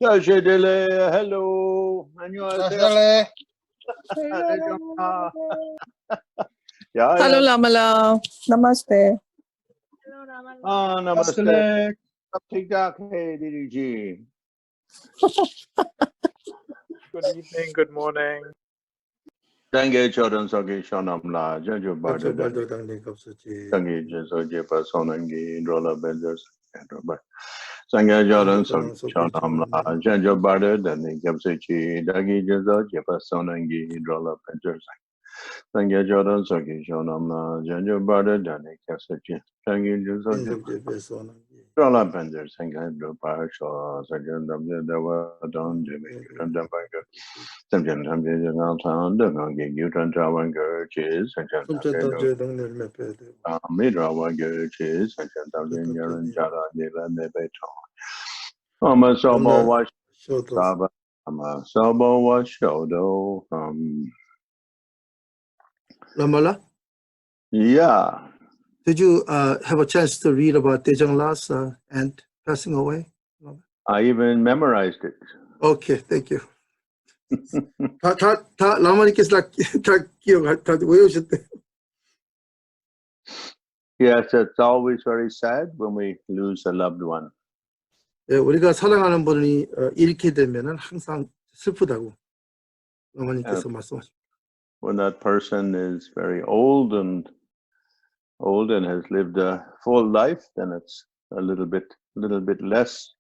hello. 안녕하세요. Hello. Hello, Lama. Namaste. Hello, Ramal. namaste. ठीक-ठाक है दीदी जी. Good evening, good morning. Thange chodan soge shonamla. Janjo bardo Baldo dangling kapsuchi. Tangi jeso jepa sonangi rola benzers. Sangha chodan soge shonamla. Janjo bardo dangling kapsuchi. Dagi jeso jepa sonangi rola benzers. Sangha chodan soge shonamla. Janjo bardo dangling kapsuchi. Tangi jeso jepa rola benzers. Sangha chodan sho. Sangha chodan dewa don jimi. Tandabaga. Samjan Samjan Tan Dungang Yutan Trawanger Chis and Midrawanger Chis and Tantan Yaran Jara Nila Nebeton. Ama Sobo Wash Saba Ama Sobo Wash Shodo. Lamala, Yeah. did you have a chance to read about Dejang Las and passing away? I even memorized it. Okay, thank you. 다 라마님께서 다 기억 다 외우셨대요. Yes, it's always very sad when we lose a loved one. 예, 우리가 사랑하는 분이 잃게 되면은 항상 슬프다고 라마님께서 말씀하셨습니다. When that person is very old and has lived a full life, then it's a little bit less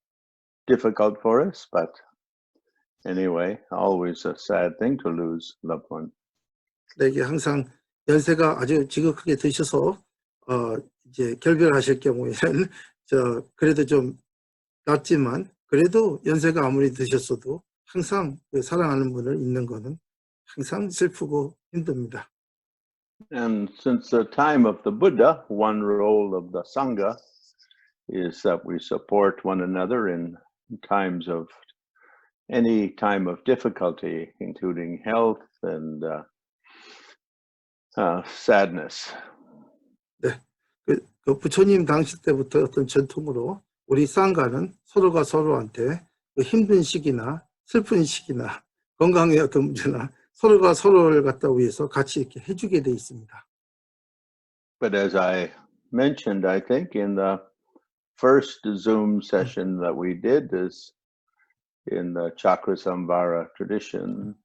difficult for us. But anyway, always a sad thing to lose loved one. 이게 항상 연세가 아주 지극하게 드셔서 이제 결별하실 경우에는 그래도 좀 낫지만 그래도 연세가 아무리 드셨어도 항상 그 사랑하는 분을 잃는 거는 항상 슬프고 힘듭니다. And since the time of the Buddha, one role of the Sangha is that we support one another in times of any time of difficulty, including health and sadness. 네, 그 부처님 당시 때부터 어떤 전통으로 우리 상가는 서로가 서로한테 그 힘든 시기나 슬픈 시기나 건강의 어떤 문제나 서로가 서로를 갖다 위해서 같이 이렇게 해주게 돼 있습니다. But as I mentioned, I think in the first Zoom session that we did is in the Chakra Samvara tradition,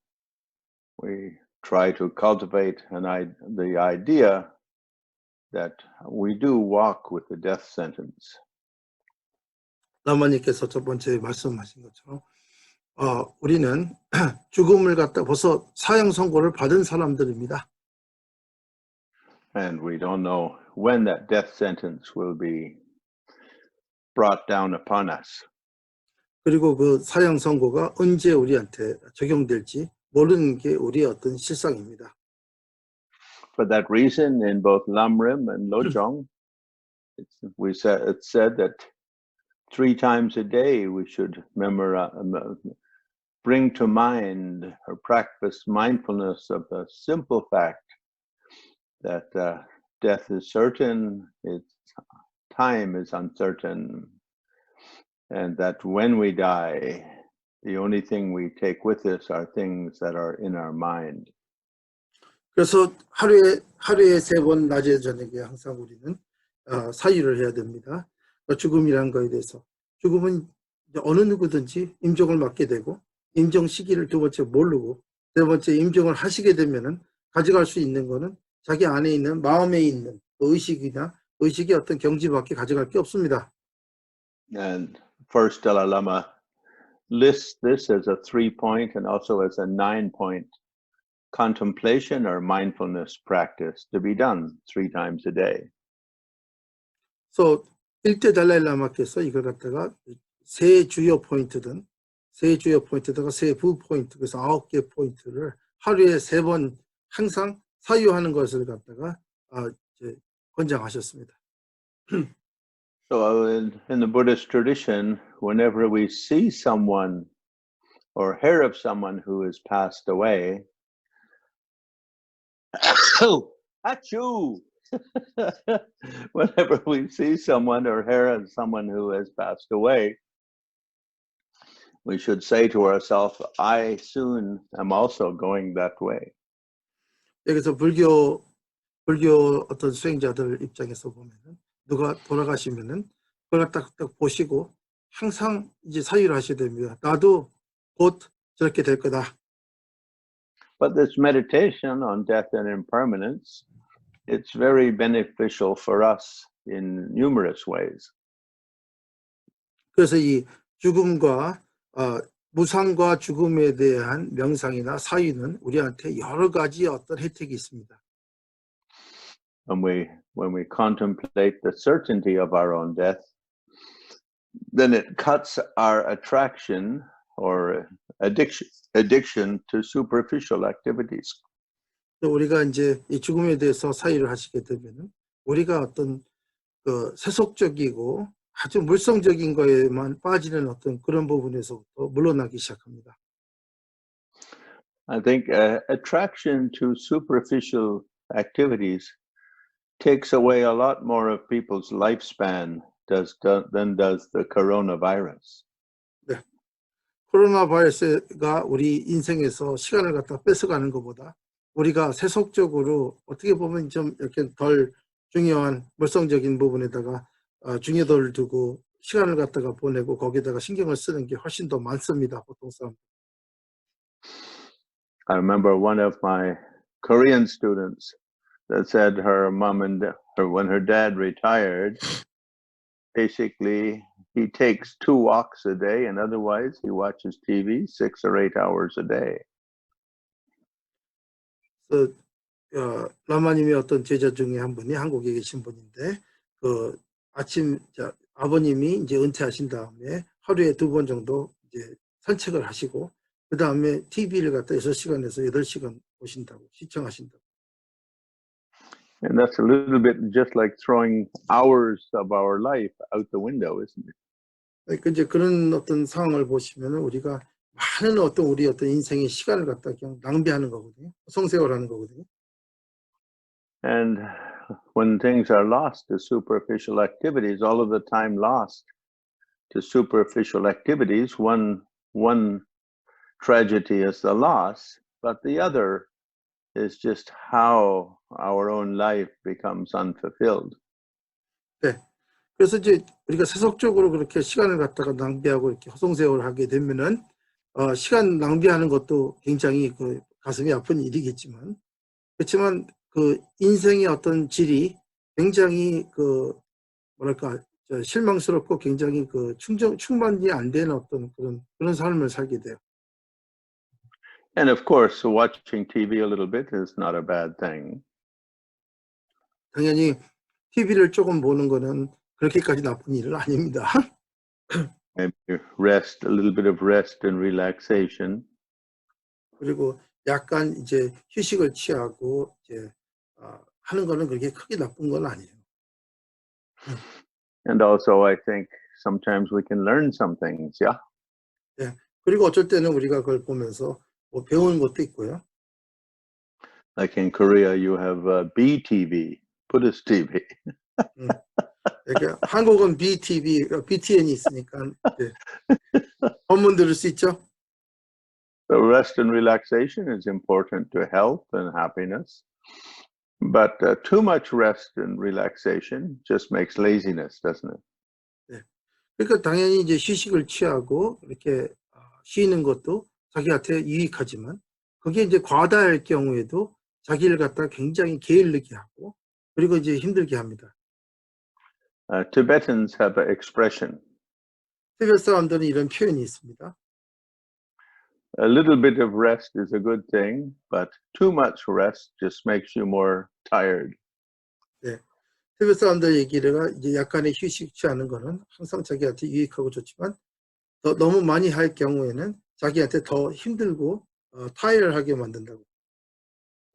we try to cultivate the idea that we do walk with the death sentence. 라마님께서 첫 번째 말씀하신 것처럼 우리는 죽음을 갖다 벌써 사형 선고를 받은 사람들입니다. And we don't know when that death sentence will be brought down upon us. 그리고 그 사형 선고가 언제 우리한테 적용될지 모르는 게 우리의 어떤 실상입니다. For that reason, in both Lamrim and Lojong, it's said that 3 times a day we should bring to mind or practice mindfulness of the simple fact that death is certain, its time is uncertain, and that when we die, the only thing we take with us are things that are in our mind. 그래서 하루에 3번 낮에 저녁에 항상 우리는 사유를 해야 됩니다. 죽음이란 거에 대해서 죽음은 어느 누구든지 임종을 맞게 되고 임종 시기를 2번째 모르고 3번째 임종을 하시게 되면은 가져갈 수 있는 거는 자기 안에 있는 마음에 있는 의식의 어떤 경지밖에 가져갈 게 없습니다. And first Dalai Lama lists this as a 3-point and also as a 9-point contemplation or mindfulness practice to be done 3 times a day. So 1대 달라이라마께서 이걸 갖다가 세 주요 포인트다가 세 부 포인트, 그래서 9개 포인트를 하루에 3번 항상 사유하는 것을 갖다가 이제 권장하셨습니다. So in the Buddhist tradition, whenever we see someone or hear of someone who has passed away, achoo! Whenever we see someone or hear of someone who has passed away, we should say to ourselves, I soon am also going that way. 여기서 불교 어떤 수행자들 입장에서 보면은 누가 돌아가시면은 그걸 딱 보시고 항상 이제 사유를 하셔야 됩니다. 나도 곧 저렇게 될 거다. But this meditation on death and impermanence, it's very beneficial for us in numerous ways. 그래서 이 죽음과 무상과 죽음에 대한 명상이나 사유는 우리한테 여러 가지 어떤 혜택이 있습니다. When we contemplate the certainty of our own death, then it cuts our attraction or addiction to superficial activities. 우리가 이제 이 죽음에 대해서 사유를 하시게 되면은 우리가 어떤 그 세속적이고 아주 물성적인 거에만 빠지는 어떤 그런 부분에서부터 물러나기 시작합니다. I think attraction to superficial activities takes away a lot more of people's lifespan than does the coronavirus. 네. 코로나 바이러스가 우리 인생에서 시간을 갖다 뺏어가는 것보다 우리가 세속적으로 어떻게 보면 좀 이렇게 덜 중요한 물성적인 부분에다가 중요도를 두고 시간을 갖다가 보내고 거기에다가 신경을 쓰는 게 훨씬 더 많습니다. 보통 사람. I remember one of my Korean students that said her mom and when her dad retired, basically he takes 2 walks a day and otherwise he watches TV 6 or 8 hours a day. 라마님의 어떤 제자 중에 한 분이 한국에 계신 분인데 그 아침 아버님이 이제 은퇴하신 다음에 하루에 2번 정도 이제 산책을 하시고 그 다음에 TV를 갖다 6시간에서 8시간 보신다고 시청하신다고. And that's a little bit just like throwing hours of our life out the window, isn't it? 그러니까 이제 그런 어떤 상황을 보시면은 우리가 많은 어떤 우리 어떤 인생의 시간을 갖다 그냥 낭비하는 거거든요. 성세월하는 거거든요. And when things are lost to superficial activities, all of the time lost to superficial activities, one tragedy is the loss, but the other is just how our own life becomes unfulfilled. 네. 그래서 이제 우리가 세속적으로 그렇게 시간을 갖다가 낭비하고 이렇게 허송세월을 하게 되면은 시간 낭비하는 것도 굉장히 그 가슴이 아픈 일이겠지만 그렇지만 그 인생의 어떤 질이 굉장히 그 뭐랄까 실망스럽고 굉장히 그 충만이 안 되는 어떤 그런 삶을 살게 돼요. And of course, watching TV a little bit is not a bad thing. 당연히 TV를 조금 보는 거는 그렇게까지 나쁜 일은 아닙니다. Maybe rest, a little bit of rest and relaxation. 그리고 약간 이제 휴식을 취하고 이제 하는 거는 그렇게 크게 나쁜 건 아니에요. And also, I think sometimes we can learn some things, yeah? 네. 그리고 어쩔 때는 우리가 그걸 보면서 뭐 배우는 것도 있고요. Like in Korea, you have BTV, Buddhist TV. 그러니까 한국은 BTV, BTN이 있으니까 네. 법문 들을 수 있죠. So rest and relaxation is important to health and happiness. But too much rest and relaxation just makes laziness, doesn't it? 네. 그러니까 당연히 이제 휴식을 취하고 이렇게 쉬는 것도 자기한테 유익하지만 그게 이제 과다할 경우에도 자기를 갖다 굉장히 게을르게 하고 그리고 이제 힘들게 합니다. Tibetans have an expression. 티베트 사람들은 이런 표현이 있습니다. A little bit of rest is a good thing, but too much rest just makes you more tired. 네. 티베트 사람들 얘기가 이제 약간의 휴식 취하는 거는 항상 자기한테 유익하고 좋지만 너무 많이 할 경우에는 자기한테 더 힘들고 타이어하게 만든다고.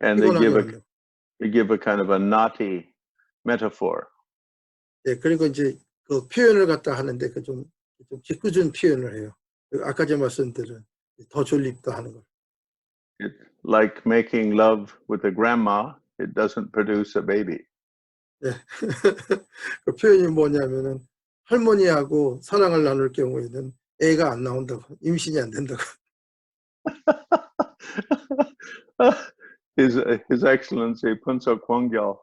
And they give a kind of a naughty metaphor. 네, 그리고 이제 그 표현을 갖다 하는데 그 좀 짓궂은 표현을 해요. 아까 제 말씀드린 더 졸립다 하는 거. It's like making love with a grandma. It doesn't produce a baby. 네. 그 표현이 뭐냐면은 할머니하고 사랑을 나눌 경우에는 애가 안 나온다고, 임신이 안 된다고. His Excellency Punsok Kwangyal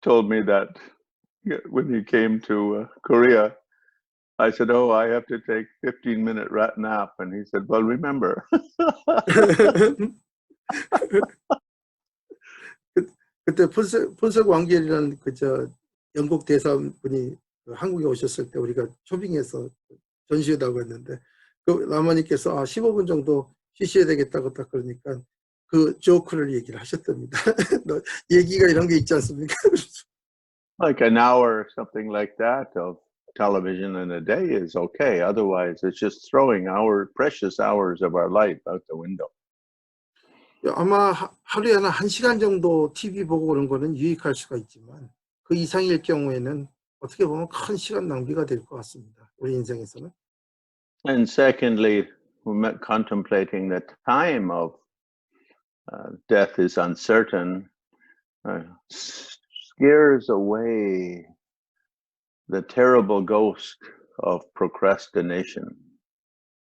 told me that when he came to Korea, I said, "Oh, I have to take 15-minute rat nap," and he said, "Well, remember." 그때 폰석 왕겔이라는 영국 대사분이 한국에 오셨을 때 우리가 초빙해서 전시회다고 했는데 그 라마님께서 15분 정도 쉬셔야 되겠다고 딱 그러니까 그 조크를 얘기를 하셨답니다. 너 얘기가 이런 게 있지 않습니까? Like an hour or something like that of television in a day is okay. Otherwise, it's just throwing our precious hours of our life out the window. 아마 하루에 한 1시간 정도 TV 보고 그런 거는 유익할 수가 있지만 그 이상일 경우에는 어떻게 보면 큰 시간 낭비가 될 것 같습니다. 우리 인생에서는. And secondly, contemplating the time of death is uncertain, scares away the terrible ghost of procrastination.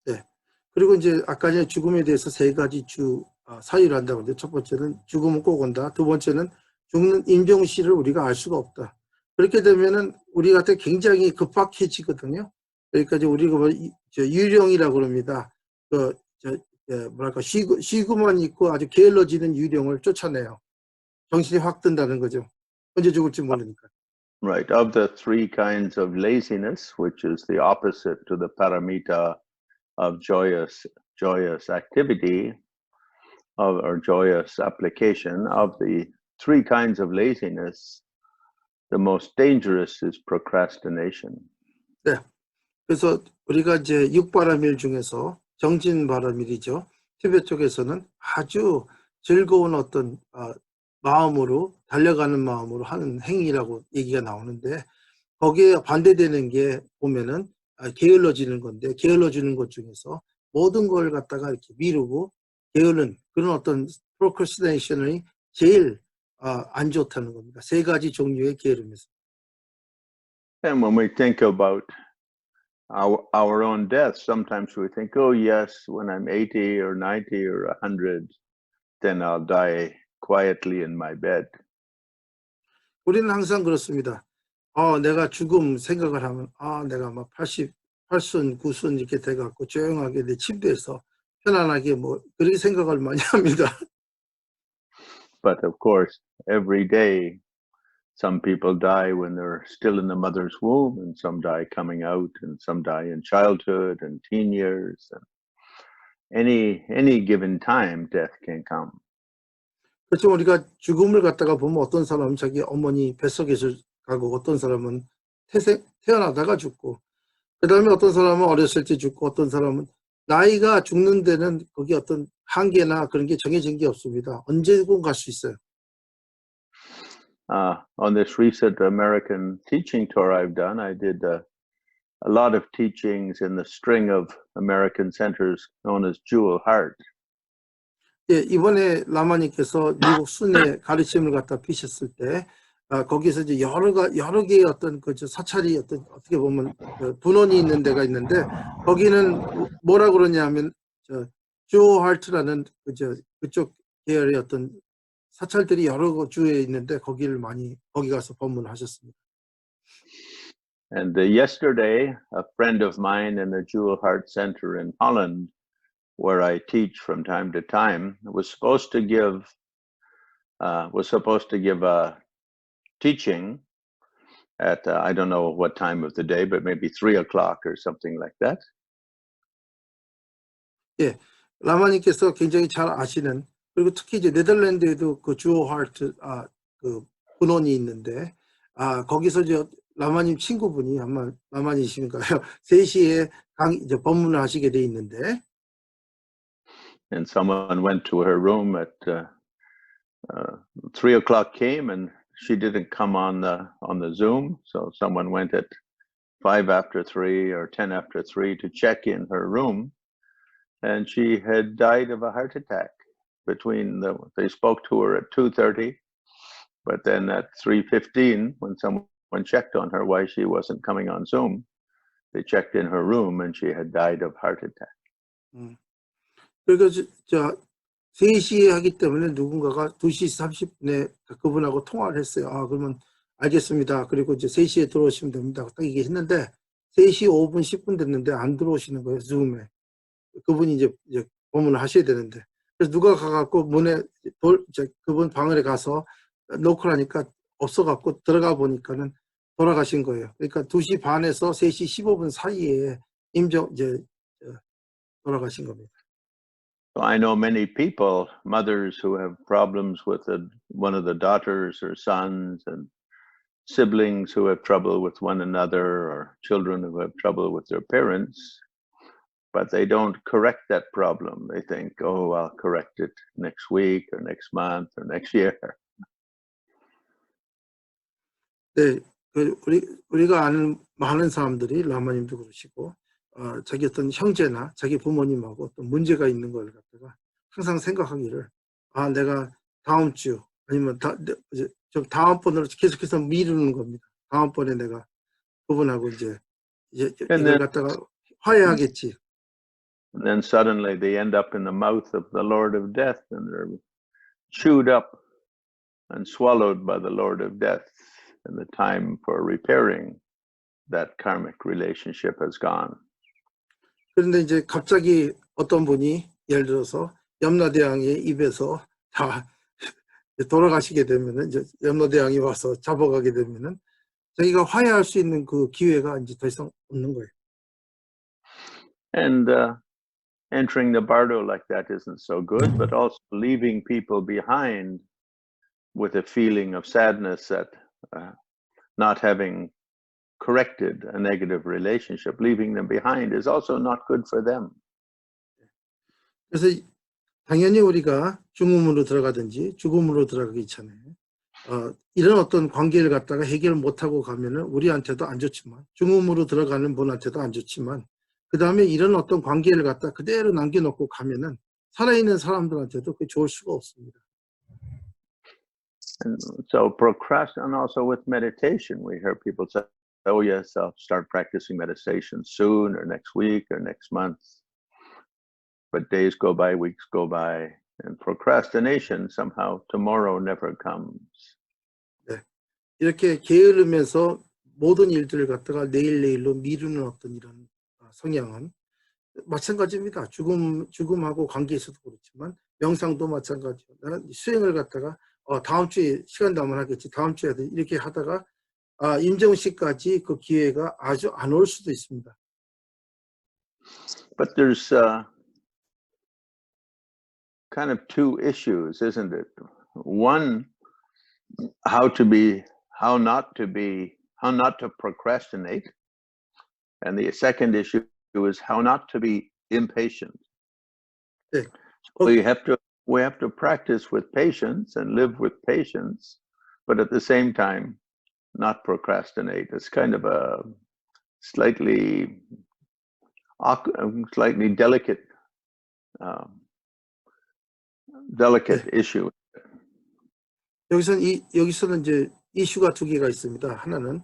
네. 그리고 이제 아까 전에 죽음에 대해서 세 가지 사유를 한다고 하는데 첫 번째는 죽음은 꼭 온다. 두 번째는 죽는 임종시를 우리가 알 수가 없다. 그렇게 되면은 우리한테 굉장히 급박해지거든요. 그러니까 이제 우리가 유령이라고 그럽니다. 뭐랄까 쉬고만 있고 아주 게을러지는 유령을 쫓아내요. 정신이 확 든다는 거죠. 언제 죽을지 모르니까. Right. Of the three kinds of laziness, which is the opposite to the paramita of joyous activity, or joyous application, of the three kinds of laziness, the most dangerous is procrastination. 네. 그래서 우리가 이제 육바라밀 중에서 정진바라밀이죠. 티베트 쪽에서는 아주 즐거운 어떤 마음으로 달려가는 마음으로 하는 행위라고 얘기가 나오는데 거기에 반대되는 게 보면은 게을러지는 건데 게을러지는 것 중에서 모든 걸 갖다가 이렇게 미루고 게으른 그런 어떤 procrastination이 제일 안 좋다는 겁니다. 세 가지 종류의 게으름에서. And when we think about our own death, sometimes we think, oh yes, when I'm 80 or 90 or 100, then I'll die quietly in my bed. 우리는 항상 그렇습니다. 내가 죽음 생각을 하면 내가 막 88순, 9순 이렇게 돼갖고 조용하게 내 침대에서 편안하게 뭐 그렇게 생각을 많이 합니다. But of course, every day, some people die when they're still in the mother's womb, and some die coming out, and some die in childhood and teen years. And any given time, death can come. 그렇죠. 우리가 죽음을 갖다가 보면 어떤 사람은 자기 어머니 뱃속에서 가고 어떤 사람은 태어나다가 죽고 그 다음에 어떤 사람은 어렸을 때 죽고 어떤 사람은 나이가 죽는 데는 거기 어떤 한계나 그런 게 정해진 게 없습니다. 언제든 갈 수 있어요. On this recent American teaching tour I've done, I did a lot of teachings in the string of American centers known as Jewel Heart. 예, 이번에 라마님께서 미국 순회 가르침을 갖다 피셨을 때 거기서 이제 여러 개의 어떤 사찰이 어떻게 보면 분원이 있는 데가 있는데 거기는 뭐라 그러냐면 주어 하트라는 그쪽 계열의 어떤 사찰들이 여러 주에 있는데 거기 가서 법문하셨습니다. And yesterday, a friend of mine in the Jewel Heart Center in Holland, where I teach from time to time, was supposed to give a teaching at I don't know what time of the day, but maybe 3 o'clock or something like that. 예, 라마님께서 굉장히 잘 아시는 그리고 특히 이제 네덜란드에도 그 주어 하트 그 분원이 있는데 거기서 라마님 친구분이 아마 라마님이신가요? 3시에 이제 법문을 하시게 돼 있는데. And someone went to her room at 3 o'clock came, and she didn't come on the Zoom. So someone went at 5 after 3 or 10 after 3 to check in her room, and she had died of a heart attack. They spoke to her at 2:30, but then at 3:15, when someone checked on her why she wasn't coming on Zoom, they checked in her room and she had died of heart attack. 그러니까 3시에 하기 때문에 누군가가 2시 30분에 그분하고 통화를 했어요. 아, 그러면 알겠습니다. 그리고 이제 3시에 들어오시면 됩니다. 딱 이게 했는데 3시 5분, 10분 됐는데 안 들어오시는 거예요, 줌에. 그분이 이제 법문을 하셔야 되는데. 그래서 누가 가갖고 문에 그분 방에 가서 놓고 하니까 없어갖고 들어가 보니까는 돌아가신 거예요. 그러니까 2시 반에서 3시 15분 사이에 돌아가신 겁니다. So I know many people, mothers who have problems with one of the daughters or sons, and siblings who have trouble with one another, or children who have trouble with their parents, but they don't correct that problem. They think, oh, I'll correct it next week or next month or next year. 네, 우리가 아는 많은 사람들이 라마님도 그러시고 자기 어떤 형제나 자기 부모님하고 어떤 문제가 있는 걸 갖다가 항상 생각하기를 내가 다음 주 아니면 좀 다음번으로 계속해서 미루는 겁니다. 다음번에 내가 그분하고 이제 이걸 갖다가 화해하겠지. And then suddenly they end up in the mouth of the Lord of Death, and they're chewed up and swallowed by the Lord of Death, and the time for repairing that karmic relationship has gone. 그런데 이제 갑자기 어떤 분이 예를 들어서 염라대왕의 입에서 다 돌아가시게 되면은 이제 염라대왕이 와서 잡아가게 되면은 자기가 화해할 수 있는 그 기회가 이제 더 이상 없는 거예요. And entering the bardo like that isn't so good, but also leaving people behind with a feeling of sadness at not having corrected a negative relationship, leaving them behind is also not good for them. 그래서 당연히 우리가 중음으로 들어가든지 죽음으로 들어가기 전에 이런 어떤 관계를 갖다가 해결 못하고 가면은 우리한테도 안 좋지만 중음으로 들어가는 분한테도 안 좋지만 그 다음에 이런 어떤 관계를 갖다 그대로 남겨놓고 가면은 살아있는 사람들한테도 그게 좋을 수가 없습니다. And so and also with meditation, we hear people say, oh yes, I'll start practicing meditation soon or next week or next month. But days go by, weeks go by, and procrastination, somehow tomorrow never comes. 네. 이렇게 게으르면서 모든 일들을 갖다가 내일로 미루는 어떤 이런 성향은 마찬가지입니다. 죽음하고 관계에서도 그렇지만 명상도 마찬가지예요. 나는 수행을 갖다가 다음 주에 시간 나면 하겠지. 다음 주에 이렇게 하다가 임정훈 씨까지 그 기회가 아주 안 올 수도 있습니다. But there's kind of two issues, isn't it? One, how not to procrastinate, and the second issue is how not to be impatient. 네. So we have to practice with patience and live with patience, but at the same time not procrastinate. It's kind of a slightly delicate issue. 여기서는 이제 이슈가 두 개가 있습니다. 하나는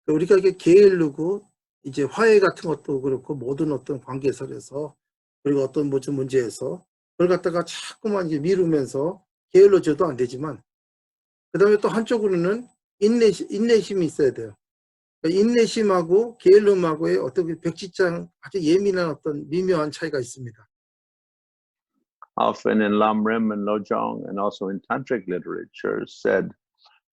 우리가 이게 게으르고 이제 화해 같은 것도 그렇고 모든 어떤 관계설에서 그리고 어떤 문제에서 그걸 갖다가 자꾸만 이제 미루면서 게을러져도 안 되지만 그 다음에 또 한쪽으로는 인내심이 있어야 돼요. 인내심하고 게을름하고의 어떤 백지장 아주 예민한 어떤 미묘한 차이가 있습니다. Often in Lamrim and Lojong and also in tantric literature said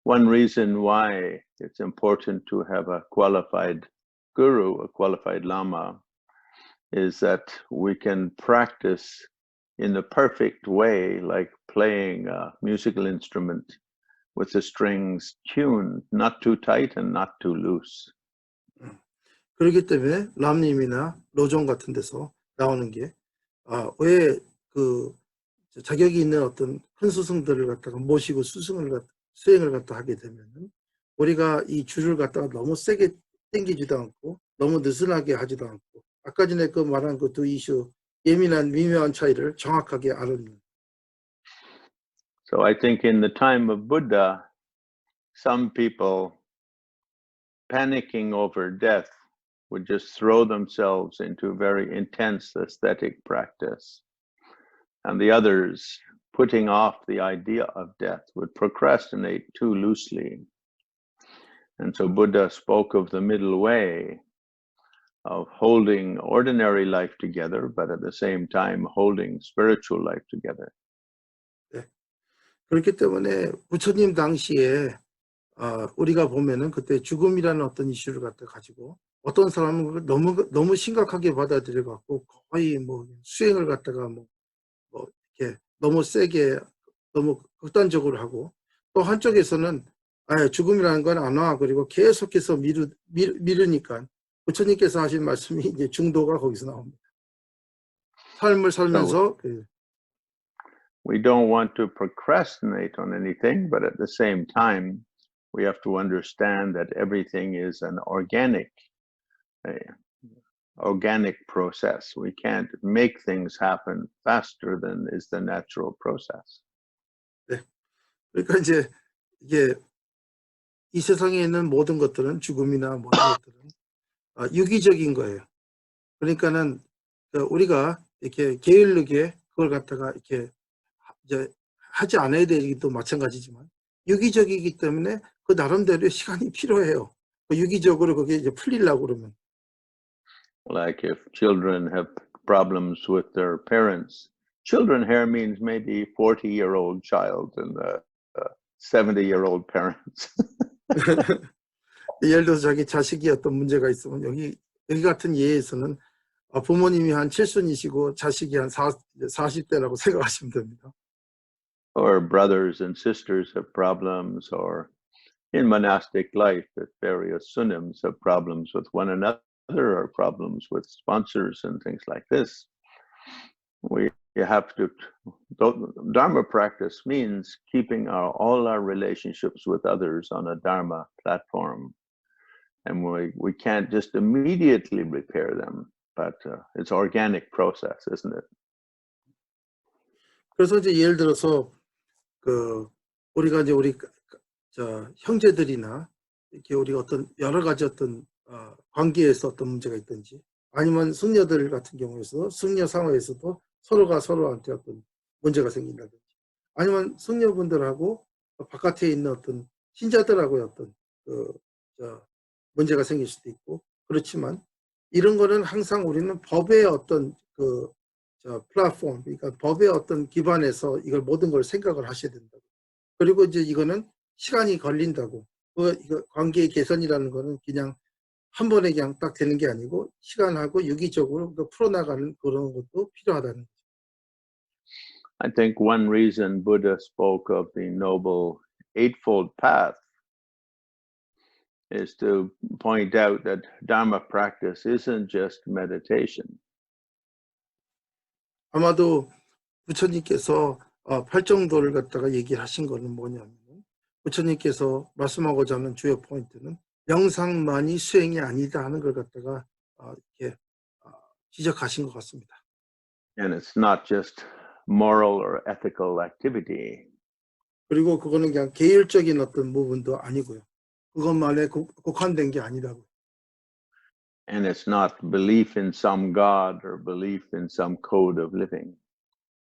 one reason why it's important to have a qualified guru, a qualified lama, is that we can practice in the perfect way, like playing a musical instrument with the strings tuned, not too tight and not too loose. 그렇기 때문에 람님이나 로종 같은 데서 나오는 게 왜 그 자격이 있는 어떤 큰 스승들을 갖다가 모시고 수행을 갖다 하게 되면은 우리가 이 줄을 갖다가 너무 세게 당기지도 않고 너무 느슨하게 하지도 않고 아까 전에 그 말한 그 두 이슈 예민한 미묘한 차이를 정확하게 알아내는. So I think in the time of Buddha, some people panicking over death would just throw themselves into very intense aesthetic practice, and the others, putting off the idea of death, would procrastinate too loosely. And so Buddha spoke of the middle way of holding ordinary life together, but at the same time holding spiritual life together. 네. 그렇기 때문에 부처님 당시에 우리가 보면은 그때 죽음이라는 어떤 이슈를 가지고 어떤 사람은 너무 심각하게 받아들여 갖고 거의 뭐 수행을 갖다가 뭐 이렇게 너무 세게 너무 극단적으로 하고, 또 한쪽에서는 죽음이라는 건 안 와. 그리고 계속해서 미루니까 부처님께서 하신 말씀이 이제 중도가 거기서 나옵니다. 삶을 살면서 We don't want to procrastinate on anything, but at the same time, we have to understand that everything is an organic process. We can't make things happen faster than is the natural process. 네. 그러니까 이제 이게 이 세상에 있는 모든 것들은 죽음이나 모든 것들은 유기적인 거예요. 그러니까는 우리가 이렇게 게을르게 그걸 갖다가 이렇게 이제 하지 않아야 되기도 마찬가지지만 유기적이기 때문에 그 나름대로 시간이 필요해요. 유기적으로 그게 이제 풀리려고 그러면. Like if children have problems with their parents, children here means maybe 40-year-old child and 70-year-old parents. 예를 들어서 자기 자식이 어떤 문제가 있으면 여기 같은 예에서는 부모님이 한 7순이시고 자식이 한 40대라고 생각하시면 됩니다. Or brothers and sisters have problems, or in monastic life, if various sunims have problems with one another, or problems with sponsors and things like this. You have to, Dharma practice means keeping all our relationships with others on a Dharma platform. And we can't just immediately repair them, but it's organic process, isn't it? 그래서 이제 예를 들어서 우리가 이제 우리 형제들이나 이렇게 우리 어떤 여러 가지 어떤 관계에서 어떤 문제가 있든지, 아니면 승려들 같은 경우에서 승려 상황에서도 서로가 서로한테 어떤 문제가 생긴다든지, 아니면 승려분들하고 바깥에 있는 어떤 신자들하고의 어떤 문제가 생길 수도 있고, 그렇지만 이런 거는 항상 우리는 법의 어떤 플랫폼, 그러니까 법의 어떤 기반에서 이걸 모든 걸 생각을 하셔야 된다고. 그리고 이제 이거는 시간이 걸린다고. 이거 관계의 개선이라는 거는 그냥 한 번에 그냥 딱 되는 게 아니고 시간하고 유기적으로 풀어나가는 그런 것도 필요하다는 거죠. I think one reason Buddha spoke of the Noble Eightfold Path is to point out that Dharma practice isn't just meditation. 아마도 부처님께서 팔정도를 갖다가 얘기를 하신 거는 뭐냐면, 부처님께서 말씀하고자 하는 주요 포인트는 명상만이 수행이 아니다 하는 걸 갖다가 이렇게 지적하신 것 같습니다. And it's not just moral or ethical activity. 그리고 그거는 그냥 계율적인 어떤 부분도 아니고요. 그것만에 국한된 게 아니라고. And it's not belief in some God or belief in some code of living.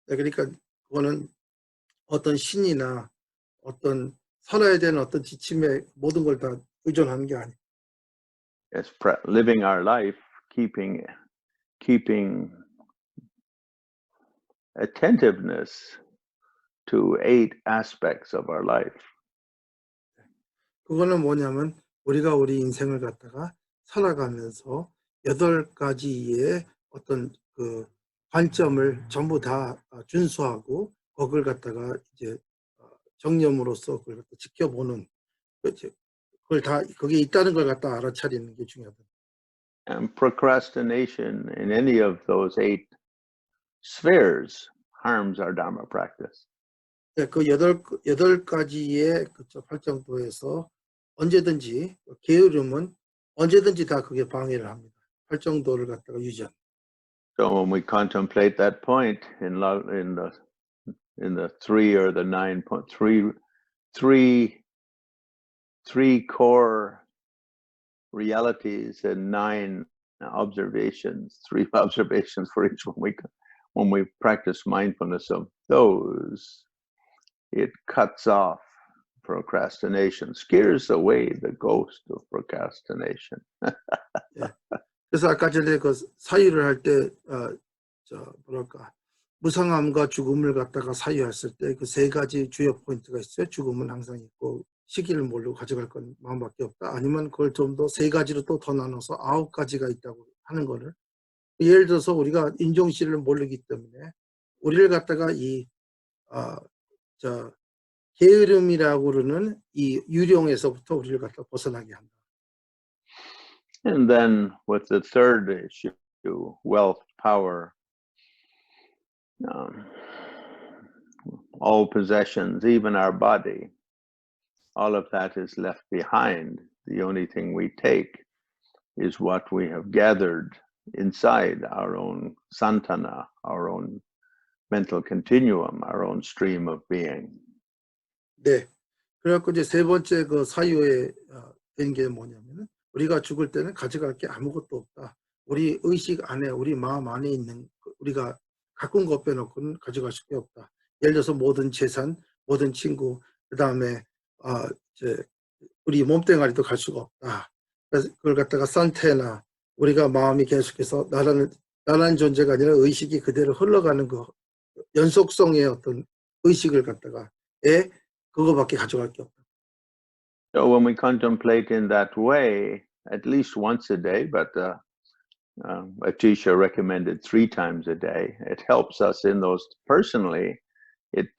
네, 그러니까 그거는 어떤 신이나 어떤 살아야 되는 어떤 지침에 모든 걸 다 의존하는 게 아니에요. It's living our life, keeping attentiveness to 8 aspects of our life. 그거는 뭐냐면 우리가 우리 인생을 갖다가 살아가면서 8가지의 어떤 관점을 전부 다 준수하고 그걸 갖다가 이제 정념으로서 그걸 갖다 지켜보는, 그걸 다 거기에 있다는 걸 갖다 알아차리는 게 중요하다. And procrastination in any of those 8 spheres harms our Dharma practice. 네, 그 8가지의 팔정도에서 언제든지 게으름은 언제든지 다 그게 방해를 합니다. 팔정도를 갖다가 유지하는. So when we contemplate that point in the 3 or the 9 point, three core realities and 9 observations, 3 observations for each one. When we practice mindfulness of those, it cuts off procrastination, scares away the ghost of procrastination. 예. 그래서 아까 전에 그 사유를 할 때, 뭐랄까, 무상함과 죽음을 갖다가 사유했을 때 그 3가지 주요 포인트가 있어요. 죽음은 항상 있고, 시기를 모르고 가져갈 건 마음밖에 없다. 아니면 그걸 좀 더 3가지로 또 더 나눠서 9가지가 있다고 하는 거를. 예를 들어서 우리가 인종실을 모르기 때문에 우리를 갖다가 게으름이라고 그러는 이 유령에서부터 우리를 갖다 벗어나게 한다. And then with the third issue, wealth, power, all possessions, even our body, all of that is left behind. The only thing we take is what we have gathered inside our own santana, our own mental continuum, our own stream of being. 네. 그래갖고 이제 3번째 그 사유에 된 게 뭐냐면은 우리가 죽을 때는 가져갈 게 아무것도 없다. 우리 의식 안에, 우리 마음 안에 있는 우리가 가꾼 것 빼놓고는 가져갈 게 없다. 예를 들어서 모든 재산, 모든 친구, 그 다음에 우리 몸뚱아리도 갈 수가 없다. 그래서 그걸 갖다가 산테나, 우리가 마음이 계속해서 나라는 존재가 아니라 의식이 그대로 흘러가는 그 연속성의 어떤 의식을 갖다가 그거밖에 가져갈 게 없다. So when we contemplate in that way, at least once a day, but a teacher recommended 3 times a day, it helps us in those personally. It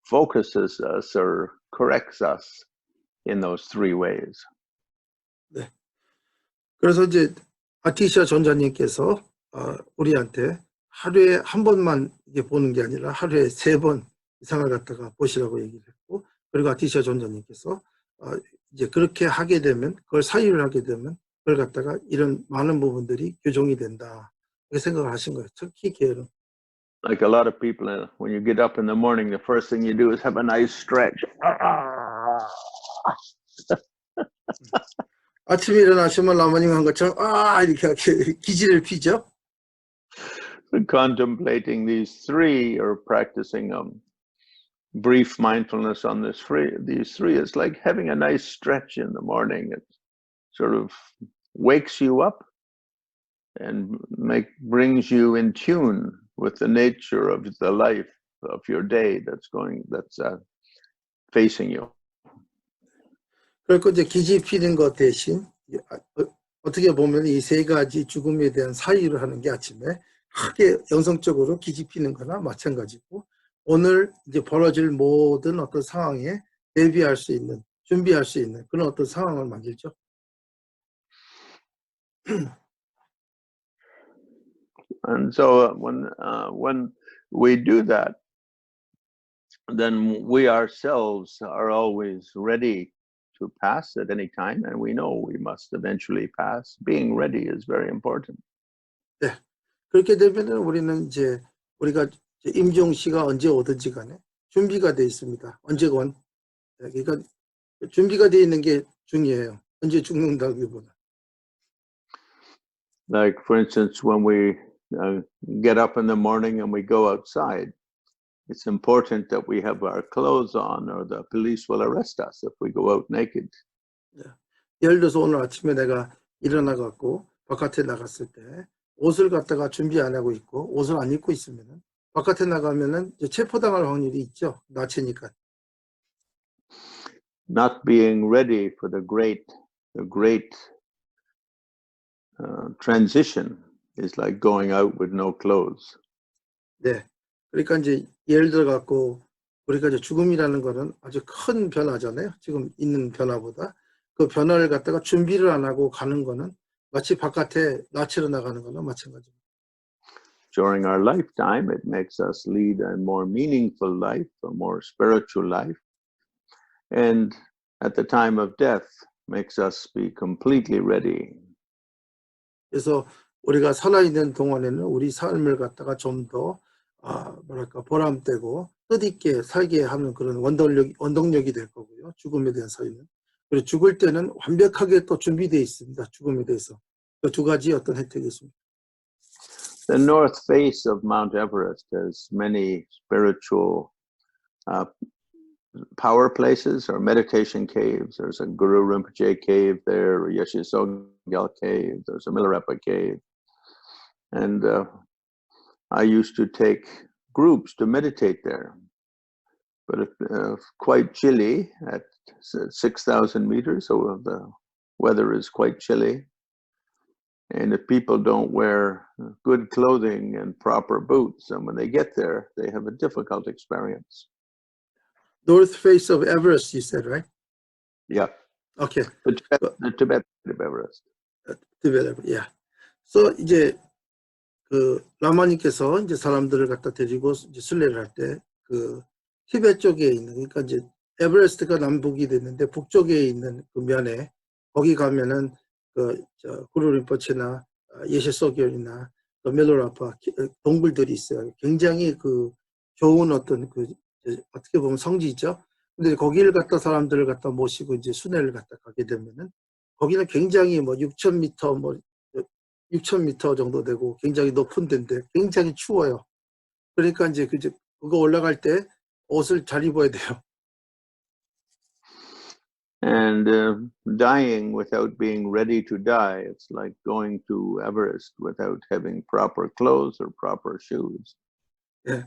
focuses us or corrects us in those 3 ways. 네. 그래서 이제 아티샤 전자님께서 우리한테 하루에 한 번만 이게 보는 게 아니라 하루에 3번 이상을 갖다가 보시라고 얘기를 했고, 그리고 아티샤 전자님께서 이제 그렇게 하게 되면, 그걸 사유를 하게 되면 그걸 갖다가 이런 많은 부분들이 교정이 된다, 이렇게 생각을 하신 거예요. 특히 게으름. Like a lot of people, when you get up in the morning, the first thing you do is have a nice stretch. 아침에 일어나시면 라마님 한 것처럼 이렇게 기지를 피죠. Contemplating these 3 or practicing brief mindfulness on these 3 is like having a nice stretch in the morning. It sort of wakes you up and brings you in tune with the nature of the life of your day that's facing you. 그리고 이제 기지 피는 것 대신 어떻게 보면 이 3가지 죽음에 대한 사유를 하는 게 아침에 크게 영성적으로 기지 피는 거나 마찬가지고, 오늘 이제 벌어질 모든 어떤 상황에 대비할 수 있는, 준비할 수 있는 그런 어떤 상황을 만들죠. And so when we do that, then we ourselves are always ready to pass at any time, and we know we must eventually pass. Being ready is very important. 네. 그렇게 되면은 우리는 이제 우리가 임종 씨가 언제 오든지 간에 준비가 돼 있습니다. 언제건. 그러니까 준비가 돼 있는 게 중요해요. 언제 죽는다기보다. Like for instance, when we get up in the morning and we go outside, it's important that we have our clothes on, or the police will arrest us if we go out naked. 네. 예를 들어서 오늘 아침에 내가 일어나 갖고 바깥에 나갔을 때 옷을 갖다가 준비 안 하고 있고 옷을 안 입고 있으면은 바깥에 나가면은 체포당할 확률이 있죠. 낮이니까. Not being ready for the great transition is like going out with no clothes. 네. 그러니까 이제 예를 들어 갖고 우리가 이제 죽음이라는 거는 아주 큰 변화잖아요. 지금 있는 변화보다. 그 변화를 갖다가 준비를 안 하고 가는 거는 마치 바깥에 낯으로 나가는 거나 마찬가지입니다. During our lifetime, it makes us lead a more meaningful life, a more spiritual life. And at the time of death, makes us be completely ready. 그래서 우리가 살아있는 동안에는 우리 삶을 갖다가 좀 더 뭐랄까 보람되고 뜻있게 살게 하는 그런 원동력이 될 거고요. 죽음에 대한 사유는. 그리고 죽을 때는 완벽하게 또 준비되어 있습니다. 죽음에 대해서. 그 두 가지 어떤 혜택이 있습니다. The north face of Mount Everest has many spiritual power places or meditation caves. There's a Guru Rinpoche cave there, a Yeshe Sogyal cave, there's a Milarepa cave. And I used to take groups to meditate there. But it's quite chilly at 6,000 meters, so the weather is quite chilly. And if people don't wear good clothing and proper boots, and when they get there, they have a difficult experience. North face of Everest, you said, right? Yeah. Okay. The Tibet of Everest. Tibet, yeah. So 이제 그 라마님께서 이제 사람들을 갖다 데리고 이제 순례를 할 때 그 티베트 쪽에 있는, 그러니까 이제 에베레스트가 남북이 됐는데 북쪽에 있는 그 면에 거기 가면은 그 구루 린포체나 예셰 소gyal이나 멜로라파 동굴들이 있어요. 굉장히 그 좋은 어떤 그 어떻게 보면 성지죠. 근데 거기를 갖다 사람들을 갖다 모시고 이제 순회를 갖다 가게 되면은 거기는 굉장히 뭐 6,000m 뭐 6,000m 정도 되고 굉장히 높은 데인데 굉장히 추워요. 그러니까 이제 그거 올라갈 때 옷을 잘 입어야 돼요. And dying without being ready to die, it's like going to Everest without having proper clothes or proper shoes. 예,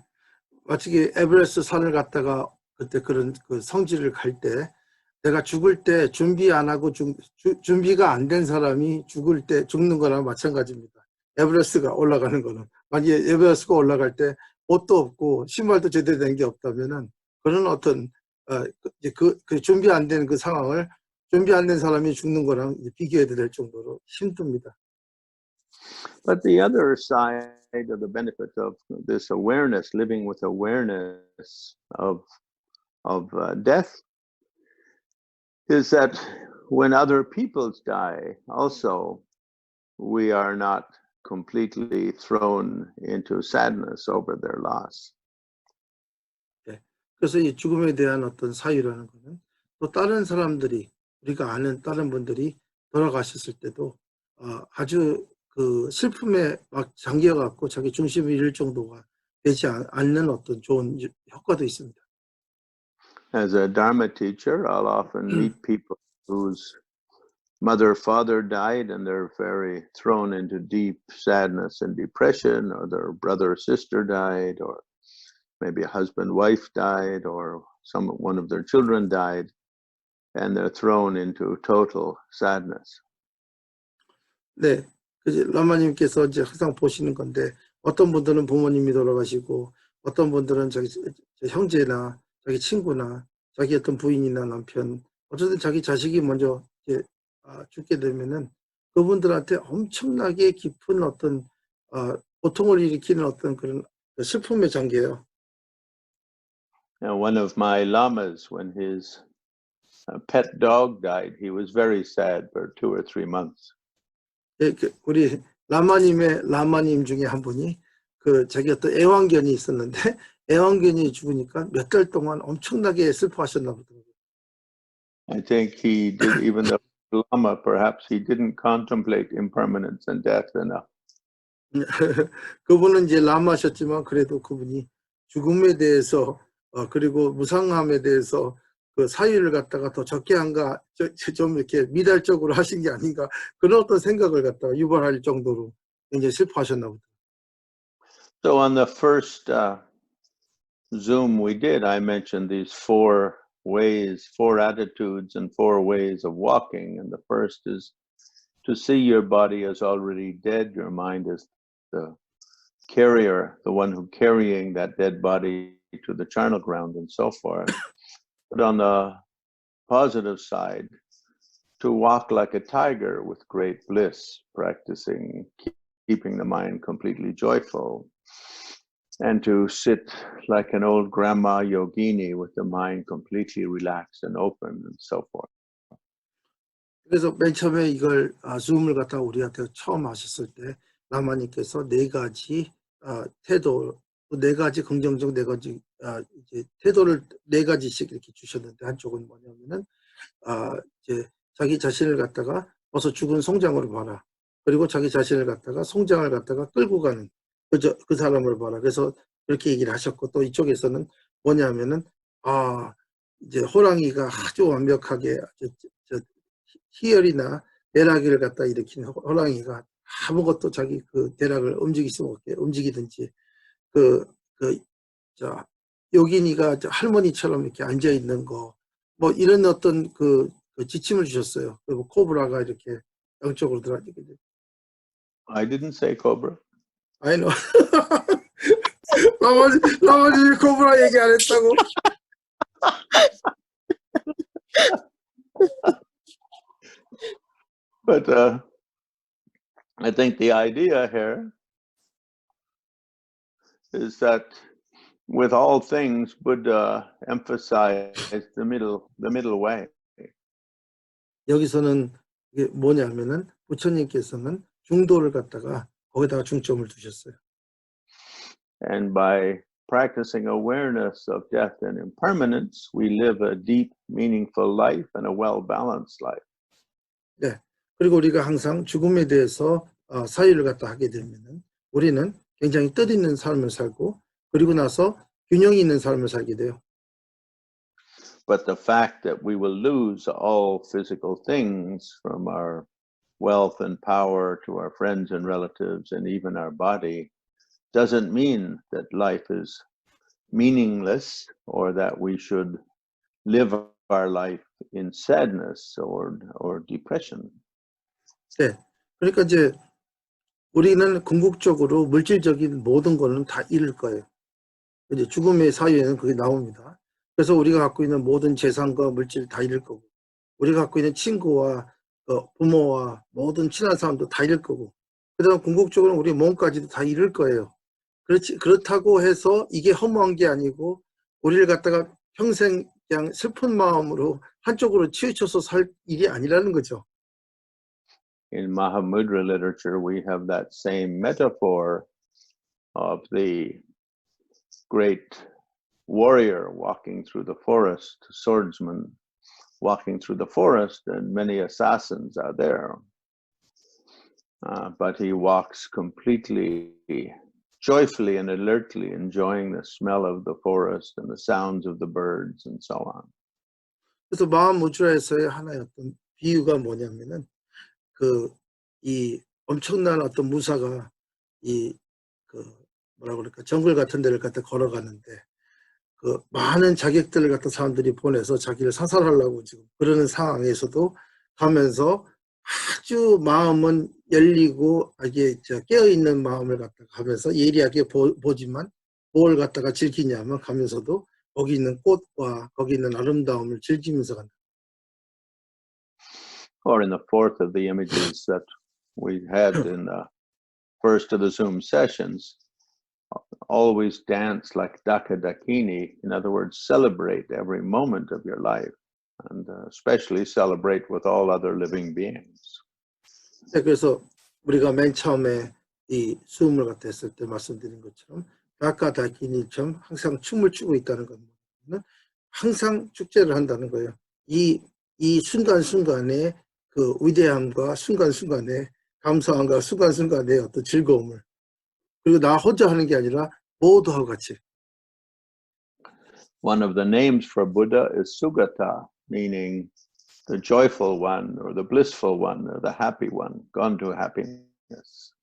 마치 에베레스트 산을 갔다가 그때 그런 그 성지를 갈 때 내가 죽을 때 준비 안 하고 준비가 안 된 사람이 죽을 때 죽는 거랑 마찬가지입니다. 에베레스트가 올라가는 거는 만약에 에베레스트가 올라갈 때 옷도 없고 신발도 제대로 된 게 없다면은 그런 어떤 그 준비 안 된 그 상황을 준비 안 된 사람이 죽는 거랑 비교해야 될 정도로 힘듭니다. But the other side of the benefit of this awareness, living with awareness of death, is that when other people die, also we are not completely thrown into sadness over their loss. 네. 그래서 이 죽음에 대한 어떤 사유라는 거는 또 다른 사람들이 우리가 아는 다른 분들이 돌아가셨을 때도 아주 그 슬픔에 막 잠겨갖고 자기 중심을 잃을 정도가 되지 않는 어떤 좋은 효과도 있습니다. As a Dharma teacher, I'll often meet people whose mother or father died and they're very thrown into deep sadness and depression, or their brother or sister died, or maybe a husband, wife died, or one of their children died, and they're thrown into total sadness. 네, 그지 라마님께서 이제 항상 보시는 건데 어떤 분들은 부모님이 돌아가시고 어떤 분들은 자기 형제나 자기 친구나 자기 어떤 부인이나 남편 어쨌든 자기 자식이 먼저 이제 죽게 되면은 그분들한테 엄청나게 깊은 어떤 고통을 일으키는 어떤 그런 슬픔에 잠겨요. One of my lamas, when his pet dog died, he was very sad for 2 or 3 months. 예, 우리 라마님 중에 한 분이 그 자기 어떤 애완견이 있었는데 애완견이 죽으니까 몇 달 동안 엄청나게 슬퍼하셨나 보더라고요. I think he did, even though Lama, perhaps he didn't contemplate impermanence and death enough. 그분은 이제 라마셨지만 그래도 그분이 죽음에 대해서 그리고 무상함에 대해서 그 사유를 갖다가 더 적게 한가 좀 이렇게 미달적으로 하신 게 아닌가 그런 어떤 생각을 갖다가 유발할 정도로 굉장히 슬퍼하셨나 보다. So on the first Zoom we did, I mentioned these 4 ways, 4 attitudes and 4 ways of walking. And the first is to see your body as already dead. Your mind is the carrier, the one who carrying that dead body to the charnel ground and so forth. But on the positive side, to walk like a tiger with great bliss, practicing keeping the mind completely joyful, and to sit like an old grandma yogini with the mind completely relaxed and open and so forth. 그래서 맨 처음에 이걸 줌을 갖다가 우리한테 처음 하셨을 때 라마님께서 4가지 태도, 4가지 긍정적 4가지 이제 태도를 4가지씩 이렇게 주셨는데 한쪽은 뭐냐면은 이제 자기 자신을 갖다가 어서 죽은 송장으로 봐라. 그리고 자기 자신을 갖다가 송장을 갖다가 끌고 가는 그 사람을 봐라. 그래서 그렇게 얘기를 하셨고, 또 이쪽에서는 뭐냐면은 이제 호랑이가 아주 완벽하게 희열이나 대락을 갖다 일으킨 호랑이가 아무것도 자기 그 대락을 움직일 수 없게 움직이든지 요긴이가 할머니처럼 이렇게 앉아 있는 거, 뭐 이런 어떤 그 지침을 주셨어요. 그리고 코브라가 이렇게 양쪽으로 들어가게 돼. I didn't say cobra. I know. 라마지 코브라 얘기 안 했다고. But I think the idea here is that with all things, Buddha emphasized the middle way. 여기서는 이게 뭐냐면은 부처님께서는 중도를 갖다가 거기다가 중점을 두셨어요. And by practicing awareness of death and impermanence, we live a deep, meaningful life and a well-balanced life. 네. 그리고 우리가 항상 죽음에 대해서 사유를 갖다 하게 되면은 우리는 굉장히 뜻있는 삶을 살고, 그리고 나서 균형이 있는 삶을 살게 돼요. But the fact that we will lose all physical things, from our wealth and power to our friends and relatives and even our body, doesn't mean that life is meaningless or that we should live our life in sadness or depression. 네. 그러니까 이제 우리는 궁극적으로 물질적인 모든 거는 다 잃을 거예요. 이제 죽음의 사유에는 그게 나옵니다. 그래서 우리가 갖고 있는 모든 재산과 물질 다 잃을 거고, 우리가 갖고 있는 친구와 부모와 모든 친한 사람도 다 잃을 거고, 그다음 궁극적으로 우리 몸까지도 다 잃을 거예요. 그렇다고 해서 이게 허무한 게 아니고 우리를 갖다가 평생 그냥 슬픈 마음으로 한쪽으로 치우쳐서 살 일이 아니라는 거죠. In Mahamudra literature, we have that same metaphor of the great warrior walking through the forest, swordsman walking through the forest, and many assassins are there. But he walks completely joyfully and alertly, enjoying the smell of the forest and the sounds of the birds and so on. 그래서 마하무드라에서의 하나의 어떤 비유가 뭐냐면은 이 엄청난 어떤 무사가 뭐라 그럴까, 정글 같은 데를 갖다 걸어가는데 많은 자객들을 갖다 사람들이 보내서 자기를 사살하려고 지금 그러는 상황에서도 가면서 아주 마음은 열리고 이게 깨어있는 마음을 갖다가 가면서 예리하게 보지만 뭘 갖다가 즐기냐면 가면서도 거기 있는 꽃과 거기 있는 아름다움을 즐기면서 간다. Or in the fourth of the images that we had in the first of the Zoom sessions, always dance like Dakini. In other words, celebrate every moment of your life, and especially celebrate with all other living beings. 네, 그래서 우리가 맨 처음에 이 수음을 갖다 했을 때 말씀드린 것처럼 다카다키니처럼 항상 춤을 추고 있다는 것은 항상 축제를 한다는 거예요. 이 순간순간의 그 위대함과 순간순간의 감사함과 순간순간의 어떤 즐거움을, 그리고 나 혼자 하는 게 아니라 모두하고 같이. One of the names for Buddha is Sugata, meaning the joyful one or the blissful one or the happy one, gone to happiness.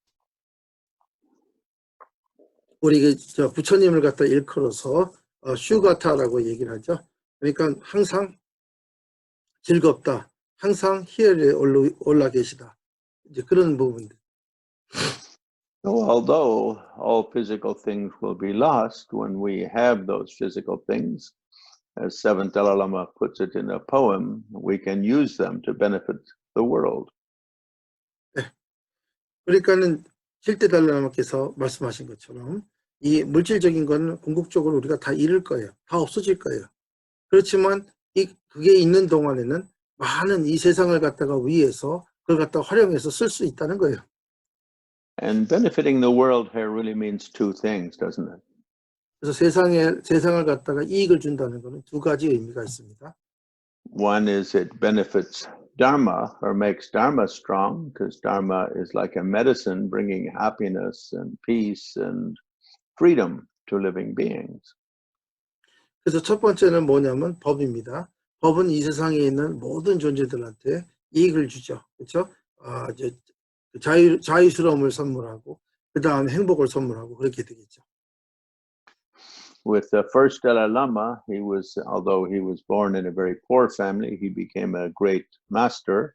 우리 부처님을 갖다 일컬어서 슈가타라고 얘기를 하죠. 그러니까 항상 즐겁다, 항상 희열에 올라 계시다, 이제 그런 부분들. So although all physical things will be lost when we have those physical things, as Seventh Dalai Lama puts it in a poem, we can use them to benefit the world. 네. 그러니까는 7대 달라마께서 말씀하신 것처럼 이 물질적인 건 궁극적으로 우리가 다 잃을 거예요. 다 없어질 거예요. 그렇지만 그게 있는 동안에는 많은 이 세상을 갖다가 위해서 그걸 갖다 활용해서 쓸 수 있다는 거예요. And benefiting the world here really means two things, doesn't it? 그래서 세상을 갖다가 이익을 준다는 것은 두 가지 의미가 있습니다. One is it benefits Dharma or makes Dharma strong, because Dharma is like a medicine bringing happiness and peace and freedom to living beings. 그래서 첫 번째는 뭐냐면 법입니다. 법은 이 세상에 있는 모든 존재들한테 이익을 주죠. 그렇죠? 이제 자유스러움을 선물하고 그 다음에 행복을 선물하고 그렇게 되겠죠. With the first Dalai Lama, although he was born in a very poor family, he became a great master,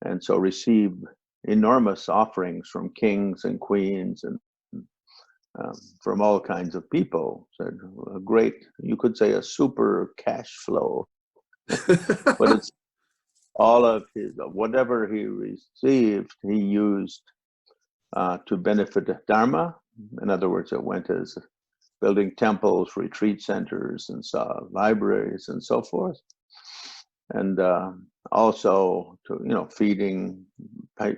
and so received enormous offerings from kings and queens and from all kinds of people. So a great, you could say, a super cash flow. But it's all of whatever he received, he used to benefit Dharma. In other words, it went as building temples, retreat centers, and libraries, and so forth, and also to feeding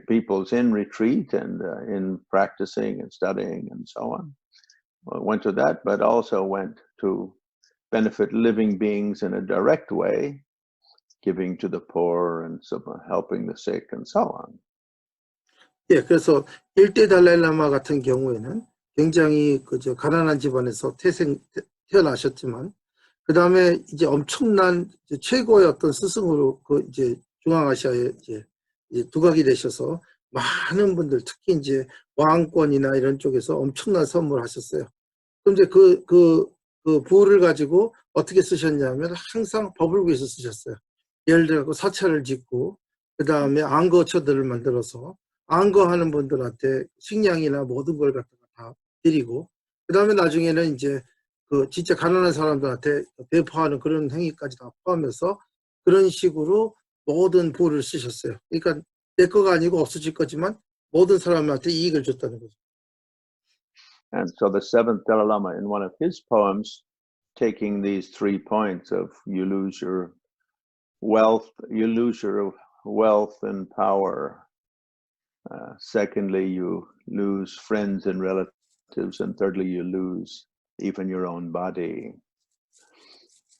peoples in retreat and in practicing and studying and so on. Well, it went to that, but also went to benefit living beings in a direct way, giving to the poor and helping the sick and so on. 예, 그래서 1대 달라이라마 같은 경우에는 굉장히 가난한 집안에서 태어나셨지만 그 다음에 이제 엄청난 최고의 어떤 스승으로 이제 중앙아시아에 이제 두각이 되셔서 많은 분들 특히 이제 왕권이나 이런 쪽에서 엄청난 선물을 하셨어요. 그런데 그 부를 가지고 어떻게 쓰셨냐면 항상 법을 위해서 쓰셨어요. 예를 들어 사찰을 짓고 그 다음에 안거처들을 만들어서 안거하는 분들한테 식량이나 모든 걸 갖다가 다 드리고 그 다음에 나중에는 이제 진짜 가난한 사람들한테 배포하는 그런 행위까지 다 포함해서 그런 식으로 모든 부를 쓰셨어요. 그러니까 내 거가 아니고 없어질 거지만 모든 사람한테 이익을 줬다는 거죠. And so the seventh Dalai Lama, in one of his poems, taking these 3 points of you lose your wealth and power. Secondly, you lose friends and relatives, and thirdly, you lose even your own body.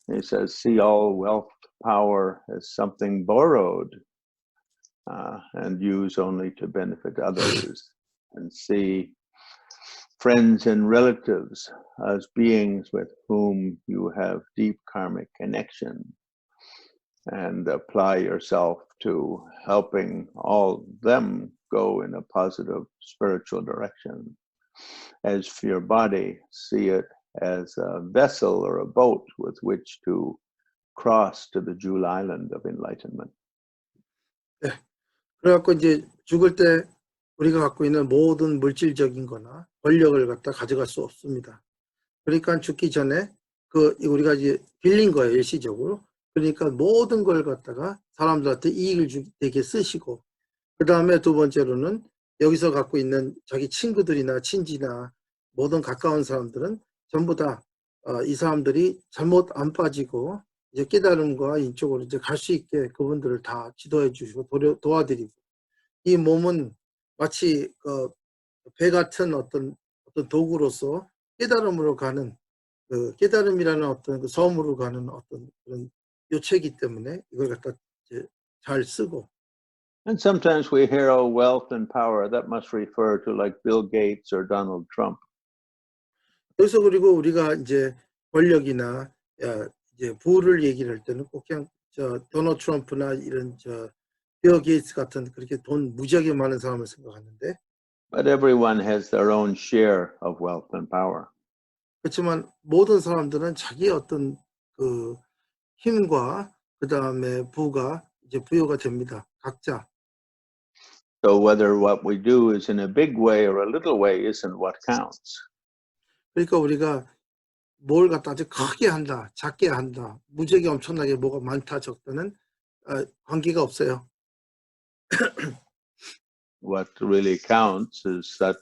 He says, see all wealth, power as something borrowed and use only to benefit others, and see friends and relatives as beings with whom you have deep karmic connection, and apply yourself to helping all them go in a positive spiritual direction. As for your body, see it as a vessel or a boat with which to cross to the jewel island of enlightenment. 네. 그래갖고 이제 죽을 때 우리가 갖고 있는 모든 물질적인 거나 권력을 갖다 가져갈 수 없습니다. 그러니까 죽기 전에 우리가 이제 빌린 거예요, 일시적으로. 그러니까 모든 걸 갖다가 사람들한테 이익을 되게 쓰시고, 그 다음에 두 번째로는 여기서 갖고 있는 자기 친구들이나 친지나 모든 가까운 사람들은 전부 다 이 사람들이 잘못 안 빠지고 이제 깨달음과 이쪽으로 이제 갈 수 있게 그분들을 다 지도해 주시고 도와드리고, 이 몸은 마치 배 같은 어떤 도구로서 깨달음으로 가는 깨달음이라는 어떤 섬으로 가는 어떤 그런 요체이기 때문에 이걸 갖다 이제 잘 쓰고. And sometimes we hear, oh, wealth and power, that must refer to like Bill Gates or Donald Trump. 그래서 그리고 우리가 이제 권력이나 이제 부를 얘기를 할 때는 꼭 그냥 도널드 트럼프나 이런 빌 게이츠 같은 그렇게 돈 무지하게 많은 사람을 생각하는데. But everyone has their own share of wealth and power. 그렇지만 모든 사람들은 자기의 어떤 힘과 그 다음에 부가 이제 부여가 됩니다. 각자. So whether what we do is in a big way or a little way isn't what counts. 그러니까 우리가 뭘 갖다 아주 크게 한다, 작게 한다, 무지하게 엄청나게 뭐가 많다, 적다는 관계가 없어요. What really counts is that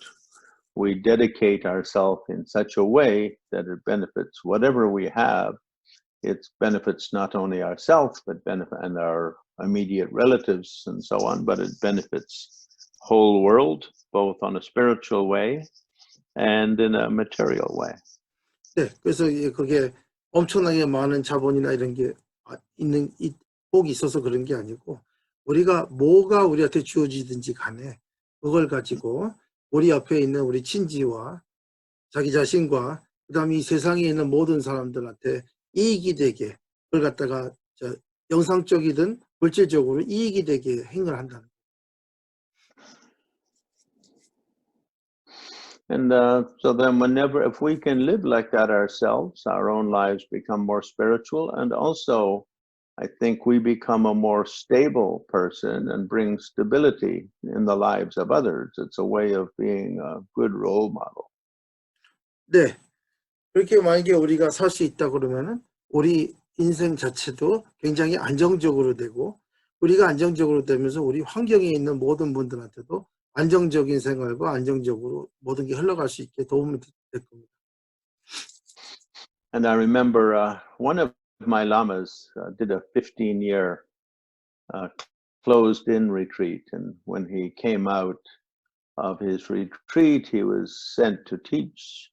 we dedicate ourselves in such a way that it benefits whatever we have. It benefits not only ourselves, but and our immediate relatives and so on, but it benefits whole world, both on a spiritual way and in a material way. 네, 그래서 그게 엄청나게 많은 자본이나 이런 게 있는 복이 있어서 그런 게 아니고 우리가 뭐가 우리한테 주어지든지 간에 그걸 가지고 우리 옆에 있는 우리 친지와 자기 자신과 그다음에 이 세상에 있는 모든 사람들한테 이익이 되게 그걸 갖다가 영상적이든 물질적으로 이익이 되게 행을 한다는. And so then whenever, if we can live like that ourselves, our own lives become more spiritual, and also I think we become a more stable person and bring stability in the lives of others. It's a way of being a good role model. 네. 그렇게 만약에 우리가 살 수 있다 그러면은 우리 인생 자체도 굉장히 안정적으로 되고 우리가 안정적으로 되면서 우리 환경에 있는 모든 분들한테도 안정적인 생활과 안정적으로 모든 게 흘러갈 수 있게 도움이 될 겁니다. And I remember one of my lamas did a 15-year closed-in retreat, and when he came out of his retreat, he was sent to teach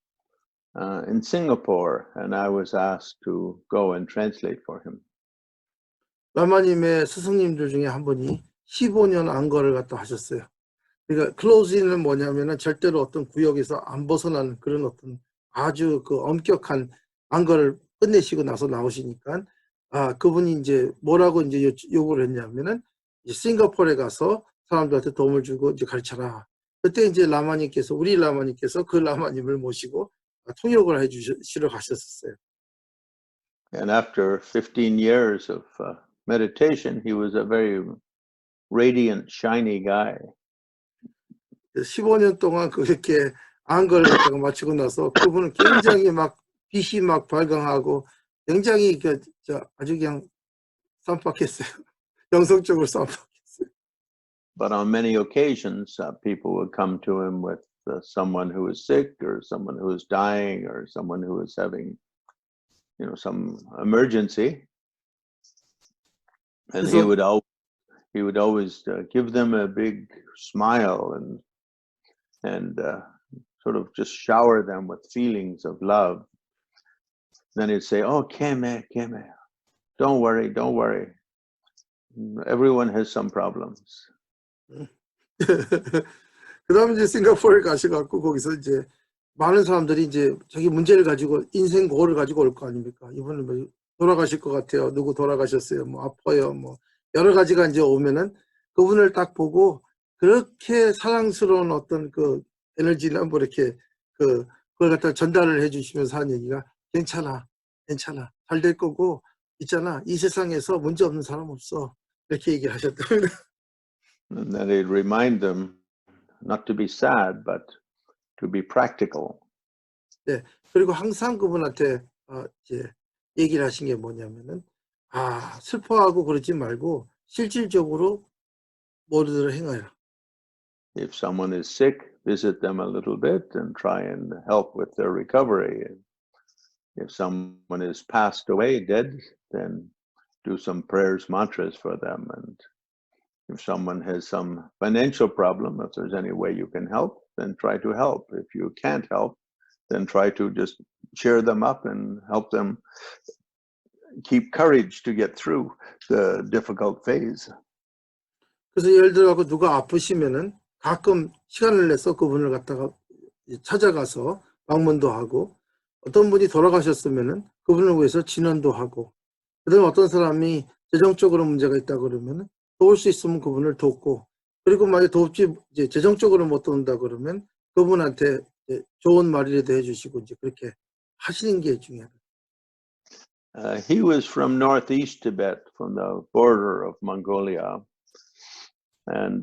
in Singapore, and I was asked to go and translate for him. 라마님의 스승님들 중에 한 분이 15년 안거를 갖다 하셨어요. 그러니까 클로즈인은 뭐냐면은 절대로 어떤 구역에서 안 벗어나는 그런 어떤 아주 그 엄격한 안거를 끝내시고 나서 나오시니까 그분이 이제 뭐라고 이제 요구를 했냐면은 이제 싱가포르에 가서 사람들한테 도움을 주고 이제 가르쳐라. 그때 이제 라마님께서 우리 라마님께서 그 라마님을 모시고 통역을 해주시러 가셨었어요. And after 15 years of meditation, he was a very radiant, shiny guy. 15년 동안 그렇게 안거를 갖다가 마치고 나서 그분은 굉장히 막 빛이 막 발광하고 굉장히 아주 그냥 쌈박했어요. 영성적으로 쌈박했어요. But on many occasions, people would come to him with someone who was sick or someone who was dying or someone who was having, some emergency. And he would always give them a big smile and sort of just shower them with feelings of love. Then he'd say, "Oh, keme, don't worry. Everyone has some problems." 그 다음에 이제 싱가포르에 가셔갖고 거기서 이제 많은 사람들이 이제 자기 문제를 가지고 인생 고를 가지고 올 거 아닙니까? 이분은 뭐 돌아가실 것 같아요. 누구 돌아가셨어요. 뭐 아파요. 뭐 여러 가지가 이제 오면은 그분을 딱 보고 그렇게 사랑스러운 어떤 그 에너지나 뭐 이렇게 그걸 갖다 전달을 해주시면서 하는 얘기가 괜찮아. 잘 될 거고 있잖아. 이 세상에서 문제 없는 사람 없어. 이렇게 얘기를 하셨답니다. And then he'd remind them not to be sad, but to be practical. 네. 그리고 항상 그분한테 이제 얘기를 하신 게 뭐냐면은 슬퍼하고 그러지 말고 실질적으로 뭐를 행하라. If someone is sick, visit them a little bit and try and help with their recovery. If someone is passed away, dead, then do some prayers, mantras for them. And if someone has some financial problem, if there's any way you can help, then try to help. If you can't help, then try to just cheer them up and help them keep courage to get through the difficult phase. 그래서 예를 들어 누가 아프시면은 가끔 시간을 내서 그분을 갖다가 찾아가서 방문도 하고 어떤 분이 돌아가셨으면은 그분을 위해서 진언도 하고 그다음에 어떤 사람이 재정적으로 문제가 있다 그러면은 도울 수 있으면 그분을 돕고 그리고 만약 이제 재정적으로 못 도운다 그러면 그분한테 좋은 말이라도 해주시고 이제 그렇게 하시는 게 중요하다. He was from northeast Tibet, from the border of Mongolia, and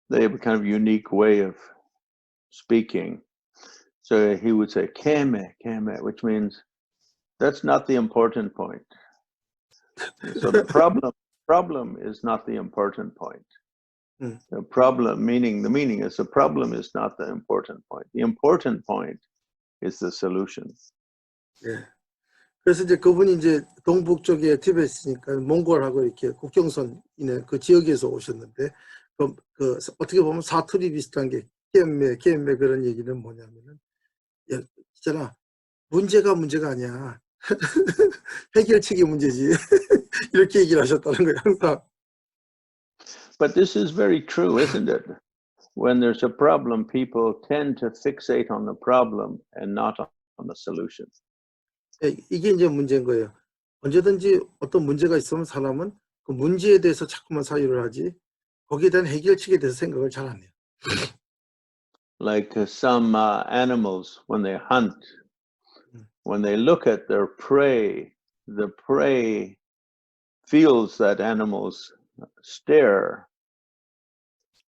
they have a kind of unique way of speaking. So he would say "keme," which means that's not the important point. So the problem is not the important point. The problem, the meaning is the problem is not the important point. The important point is the solution. 예. 그래서 이제 그분이 이제 동북쪽에 티베트니까 몽골하고 이렇게 국경선 있는 그 지역에서 오셨는데 그 어떻게 보면 사투리 비슷한 게 깸매 그런 얘기는 뭐냐면은 있잖아 문제가 아니야 해결책이 문제지. 이렇게 얘기를 하셨다는 거예요, 항상. But this is very true, isn't it? When there's a problem, people tend to fixate on the problem and not on the solution. 예, 이게 이제 문제인 거예요. 언제든지 어떤 문제가 있으면 사람은 그 문제에 대해서 자꾸만 사유를 하지 거기에 대한 해결책에 대해서 생각을 잘 안 해요. Like some animals, when they hunt, when they look at their prey, the prey feels that animal's stare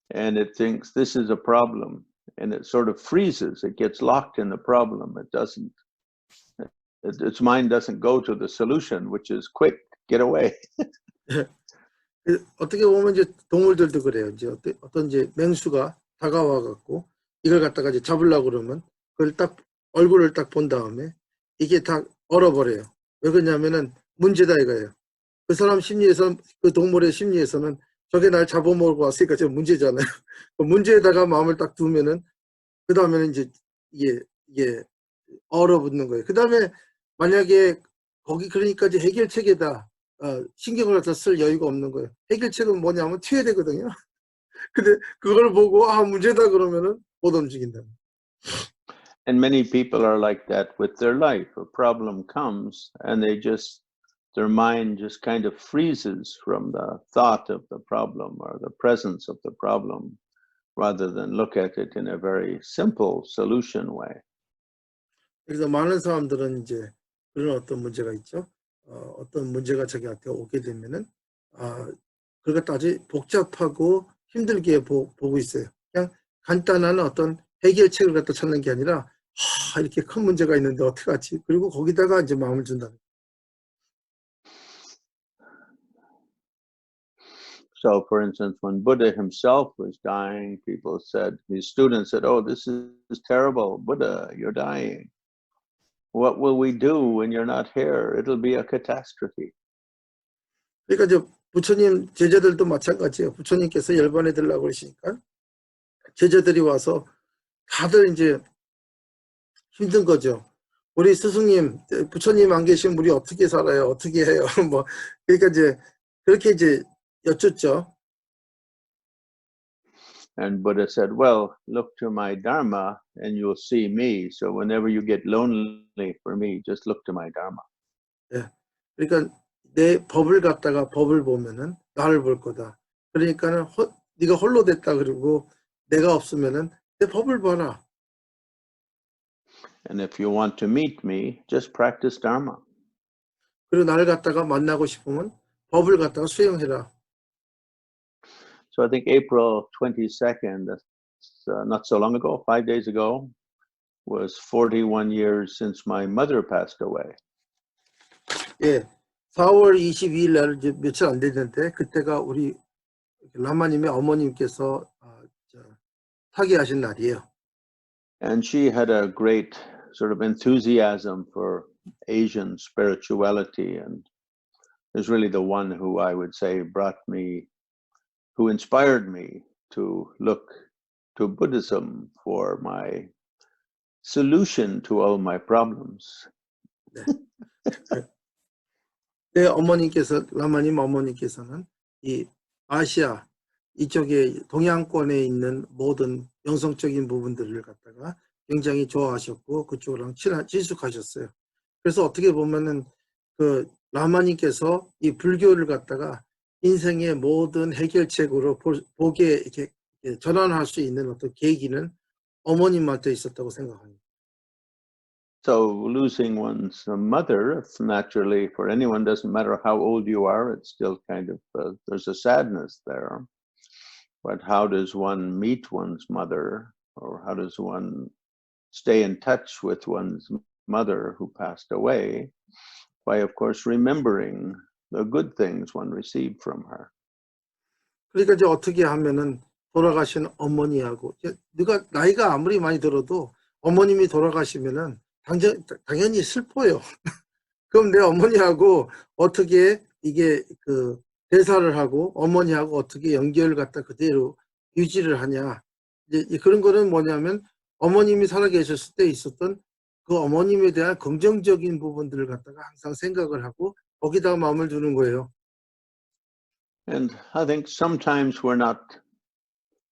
and it thinks this is a problem and it sort of freezes. It gets locked in the problem. It doesn't, its mind doesn't go to the solution, which is quick, get away. 어떻게 보면 이제 동물들도 그래요. 이제 어떤 이제 맹수가 다가와 갖고 이걸 갖다가 이제 잡으려고 그러면 그걸 딱 얼굴을 딱 본 다음에 이게 다 얼어버려요. 왜 그러냐면은 문제다 이거예요. 그 사람 심리에서 그 동물의 심리에서는 저게 날 잡아먹고 왔으니까 저 문제잖아요. 그 문제에다가 마음을 딱 두면은 그 다음에는 이제 이게 얼어붙는 거예요. 그 다음에 만약에 거기 그러니까 이제 해결책에다 신경을 갖다 쓸 여유가 없는 거예요. 해결책은 뭐냐면 튀어야 되거든요. 근데 그걸 보고 문제다 그러면은 못 움직인다. And many people are like that with their life. A problem comes and their mind just kind of freezes from the thought of the problem or the presence of the problem rather than look at it in a very simple solution way. 그래서 많은 사람들은 이제 그런 어떤 문제가 있죠. 어떤 문제가 자기한테 오게 되면은 그걸 갖다 아주 복잡하고 힘들게 보고 있어요. 그냥 간단한 어떤 해결책을 갖다 찾는 게 아니라 이렇게 큰 문제가 있는데 어떻게 하지? 그리고 거기다가 이제 마음을 준다는. So, for instance, when Buddha himself was dying, people said, his students said, "Oh, this is terrible. Buddha, you're dying. What will we do when you're not here? It'll be a catastrophe." 그러니까 이제 부처님 제자들도 마찬가지예요. 부처님께서 열반에 들라고 그러시니까 제자들이 와서 다들 이제 힘든 거죠. 우리 스승님, 부처님 안 계시면 우리 어떻게 살아요? 어떻게 해요? 뭐 그러니까 이제 그렇게 이제 여쭙죠. And Buddha said, "Well, look to my Dharma and you'll see me. So whenever you get lonely for me, just look to my Dharma." 예, 그러니까 내 법을 갖다가 법을 보면은 나를 볼 거다. 그러니까는 네가 홀로 됐다 그러고 내가 없으면은 내 법을 봐라. And if you want to meet me, just practice Dharma. 그리고 나를 갖다가 만나고 싶으면 법을 갖다가 수행해라. So I think April 22nd, that's not so long ago, 5 days ago, was 41 years since my mother passed away. 예, 4월 22일 날 이제 며칠 안 됐는데 그때가 우리 라마님의 어머님께서 타계하신 날이에요. And she had a great sort of enthusiasm for Asian spirituality, and is really the one who I would say who inspired me to look to Buddhism for my solution to all my problems. 내 어머님께서 라마님 어머님께서는 이 아시아 이쪽에 동양권에 있는 모든 영성적인 부분들을 갖다가 굉장히 좋아하셨고 그쪽으로랑 친숙하셨어요. 그래서 어떻게 보면은 그 라마님께서 이 불교를 갖다가 인생의 모든 해결책으로 보게 이렇게 전환할 수 있는 어떤 계기는 어머님한테 있었다고 생각합니다. So losing one's mother, it's naturally for anyone, doesn't matter how old you are, it's still kind of, there's a sadness there. But how does one meet one's mother, or how does one stay in touch with one's mother who passed away? By, of course, remembering the good things one received from her. 그러니까 이제 어떻게 하면은 돌아가신 어머니하고 누가 나이가 아무리 많이 들어도 어머님이 돌아가시면은 당연히 슬퍼요. 그럼 내 어머니하고 어떻게 이게 그 대사를 하고 어머니하고 어떻게 연결을 갖다 그대로 유지를 하냐. 이제 그런 거는 뭐냐면 어머님이 살아계셨을 때 있었던 그 어머님에 대한 긍정적인 부분들을 갖다가 항상 생각을 하고 거기다가 마음을 두는 거예요. And I think sometimes we're not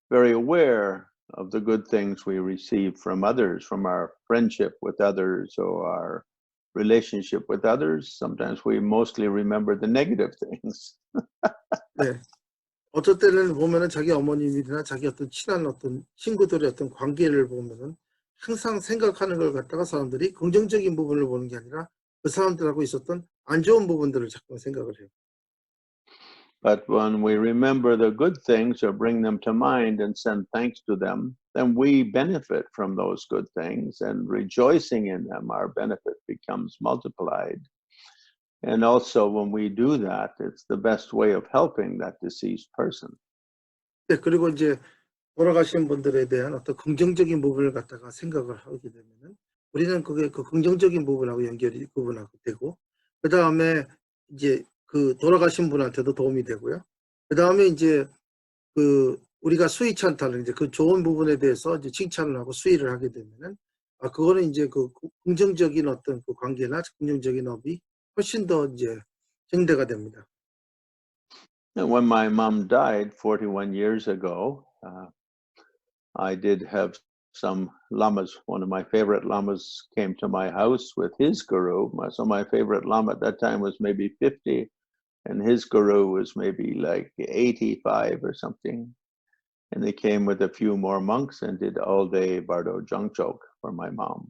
very aware of the good things we receive from others, from our friendship with others or our relationship with others. Sometimes we mostly remember the negative things. 네. 어쩔 때는 보면은 자기 어머님이나 자기 어떤 친한 어떤 친구들의 어떤 관계를 보면은 항상 생각하는 걸 갖다가 사람들이 긍정적인 부분을 보는 게 아니라 그 사람들하고 있었던 안 좋은 부분들을 자꾸 생각을 해요. But when we remember the good things or bring them to mind and send thanks to them, then we benefit from those good things, and rejoicing in them, our benefit becomes multiplied. And also when we do that, it's the best way of helping that deceased person. 네, 그리고 이제 돌아가신 분들에 대한 어떤 긍정적인 부분을 갖다가 생각을 하게 되면은 우리는 그게 그 긍정적인 부분하고 연결이 구분하고 되고, 그 다음에 이제 그 돌아가신 분한테도 도움이 되고요. 그 다음에 이제 그 우리가 수위 찬탄을 이제 그 좋은 부분에 대해서 이제 칭찬을 하고 수위를 하게 되면은 그거는 이제 그 긍정적인 어떤 그 관계나 긍정적인 업이 훨씬 더 이제 증대가 됩니다. And when my mom died 41 years ago, I did have some lamas. One of my favorite lamas came to my house with his guru. So my favorite lama at that time was maybe 50, and his guru was maybe like 85 or something. And they came with a few more monks and did all day Bardo Jungchok for my mom.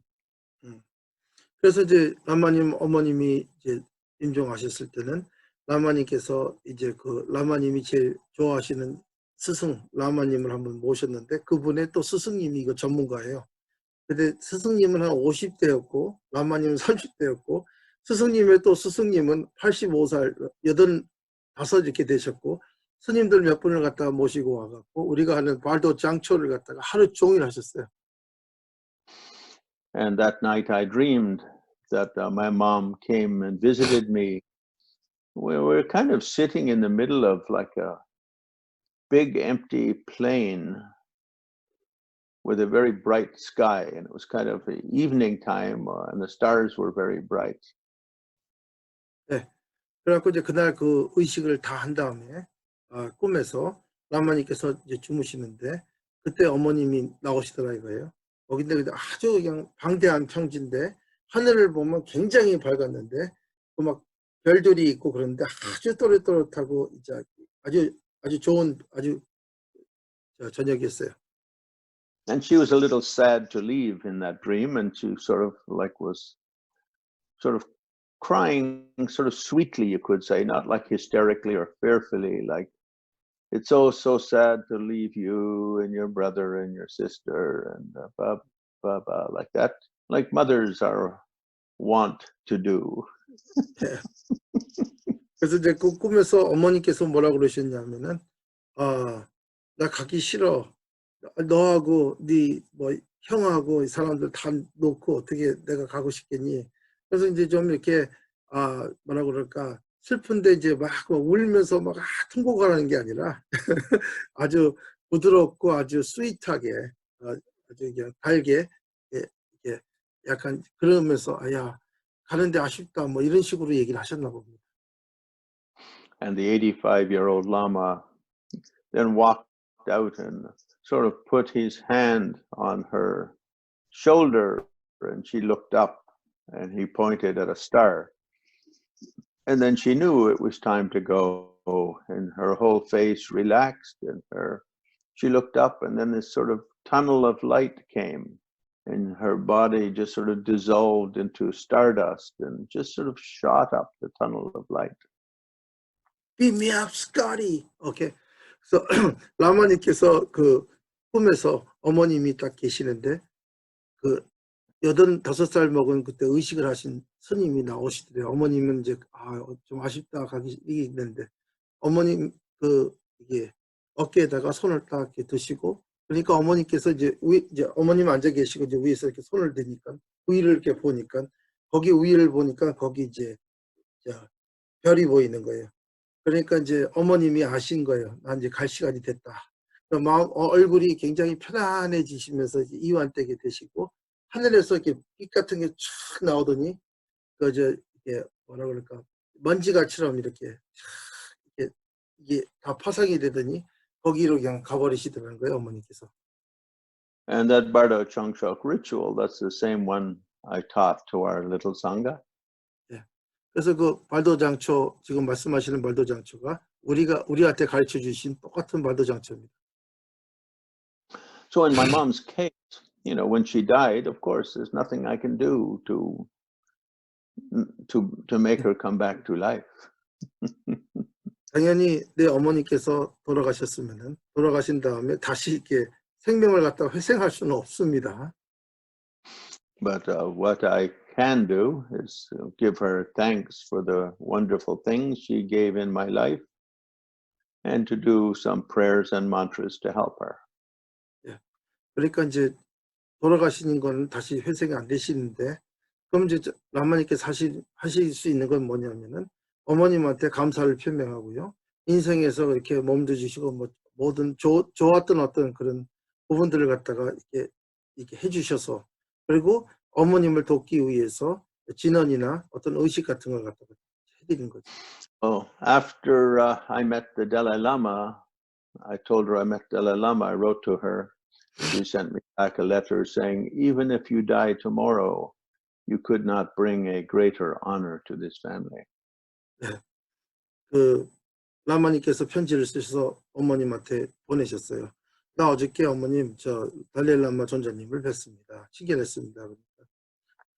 그래서 이제 라마님 어머님이 이제 임종하셨을 때는 라마님께서 이제 그 라마님이 제일 좋아하시는 스승 라마님을 한번 모셨는데 그분의 또 스승님이 이거 전문가예요. 근데 스승님은 한 50대였고 라마님은 30대였고 스승님의 또 스승님은 85살 85 이렇게 되셨고 스님들 몇 분을 갖다가 모시고 와갖고 우리가 하는 발도 장초를 갖다가 하루 종일 하셨어요. And that night I dreamed that my mom came and visited me. We were kind of sitting in the middle of like a big empty plain with a very bright sky, and it was kind of evening time, and the stars were very bright. 네, 그래갖고 이제 그날 그 의식을 다 한 다음에 꿈에서 라마님께서 이제 주무시는데 그때 어머님이 나오시더라 이거예요. 거긴데 아주 그냥 방대한 평지인데 하늘을 보면 굉장히 밝았는데 그 막 별들이 있고 그런데 아주 또렷또렷하고 이제 아주 좋은 아주 저녁이었어요. And she was a little sad to leave in that dream, and she sort of like was sort of crying sort of sweetly, you could say, not like hysterically or fearfully, like it's so sad to leave you and your brother and your sister and blah, blah, blah, like that, like mothers are want to do. 그래서 이제 그 꿈에서 어머니께서 뭐라고 그러셨냐면은 나 가기 싫어. 너하고 네 뭐 형하고 이 사람들 다 놓고 어떻게 내가 가고 싶겠니? 그래서 이제 좀 이렇게 뭐라 그럴까 슬픈데 이제 막 울면서 막 통곡하는 게 아니라 아주 부드럽고 아주 스윗하게 아주 그냥 달게 이렇게 약간 그러면서 야 가는데 아쉽다 뭐 이런 식으로 얘기를 하셨나 봅니다. And the 85-year-old Lama then walked out and sort of put his hand on her shoulder, and she looked up and he pointed at a star. And then she knew it was time to go, and her whole face relaxed, and she looked up, and then this sort of tunnel of light came, and her body just sort of dissolved into stardust and just sort of shot up the tunnel of light. Beam me up, Scotty. Okay. 그래서 라마님께서 그 꿈에서 어머님이 딱 계시는데 그 85살 먹은 그때 의식을 하신 스님이 나오시더래요. 어머님은 이제 좀 아쉽다 가기 있는데 어머님 그 이게 어깨에다가 손을 딱 이렇게 드시고 그러니까 어머님께서 이제 어머님 앉아 계시고 이제 위에서 이렇게 손을 대니까 위를 이렇게 보니까 거기 위를 보니까 거기 이제 별이 보이는 거예요. 그러니까 이제 어머님이 아신 거예요. 난 이제 갈 시간이 됐다. 얼굴이 굉장히 편안해지시면서 이제 이완되게 되시고 하늘에서 이렇게 빛 같은 게 쫙 나오더니 이게 뭐라 그럴까 먼지가처럼 이렇게 이게 다 파상이 되더니 거기로 그냥 가버리시더라는 거예요, 어머니께서. And that Bardo Chongshok ritual, that's the same one I taught to our little Sangha. 예. 그래서 그 발도장초, 지금 말씀하시는 발도장초가 우리한테 가르쳐 주신 똑같은 발도장초입니다. So in my mom's case, you know, when she died, of course, there's nothing I can do to make her come back to life. 당연히 내 어머니께서 돌아가신 다음에 다시 이렇게 생명을 갖다 회생할 수는 없습니다. But what I can do is give her thanks for the wonderful things she gave in my life and to do some prayers and mantras to help her. 예. 그러니까 이제 돌아가시는 건 다시 회생이 안 되시는데 그럼 이제 라마님께서 하실 수 있는 건 뭐냐면은 어머님한테 감사를 표명하고요. 인생에서 이렇게 몸도 주시고 뭐 모든 좋았던 어떤 그런 부분들을 갖다가 이렇게 해주셔서 그리고 어머님을 돕기 위해서 진언이나 어떤 의식 같은 걸 갖다가 해드리는 거죠. Oh, after I met the Dalai Lama, I told her I met Dalai Lama. I wrote to her. She sent me back a letter saying, even if you die tomorrow, you could not bring a greater honor to this family. 네. 그 라마님께서 편지를 쓰셔서 어머님한테 보내셨어요. 나 어저께 어머님 달라이라마 존자님을 뵀습니다. 친견했습니다.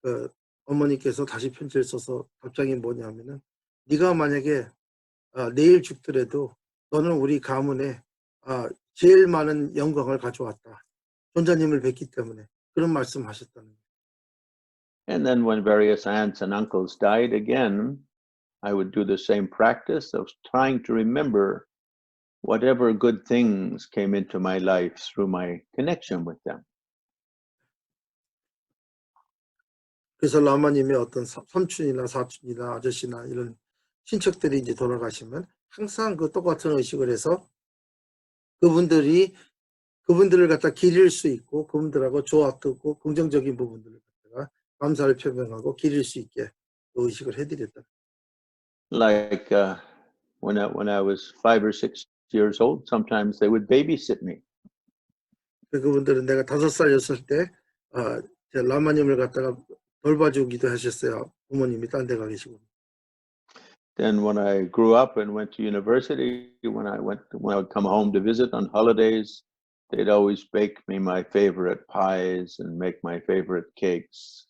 그러니까 어머니께서 다시 편지를 써서 답장이 뭐냐면은 네가 만약에 내일 죽더라도 너는 우리 가문에 제일 많은 영광을 가져왔다. 존자님을 뵙기 때문에 그런 말씀하셨다는 거예요. And then when various aunts and uncles died again, I would do the same practice of trying to remember whatever good things came into my life through my connection with them. 그래서 라마님의 어떤 삼촌이나 사촌이나 아저씨나 이런 친척들이 이제 돌아가시면 항상 그 똑같은 의식을 해서 그분들을 갖다 기릴 수 있고 그분들하고 좋았고 긍정적인 부분들을 갖다가 감사를 표명하고 기릴 수 있게 그 의식을 해드렸다. Like when I was 5 or 6 years old, sometimes they would babysit me. 그분들은 내가 5살, 6살 때 라마님을 갖다가 돌봐주기도 하셨어요. 부모님이 딴 데 가 계시고. Then when I grew up and went to university, when I would come home to visit on holidays, they'd always bake me my favorite pies and make my favorite cakes.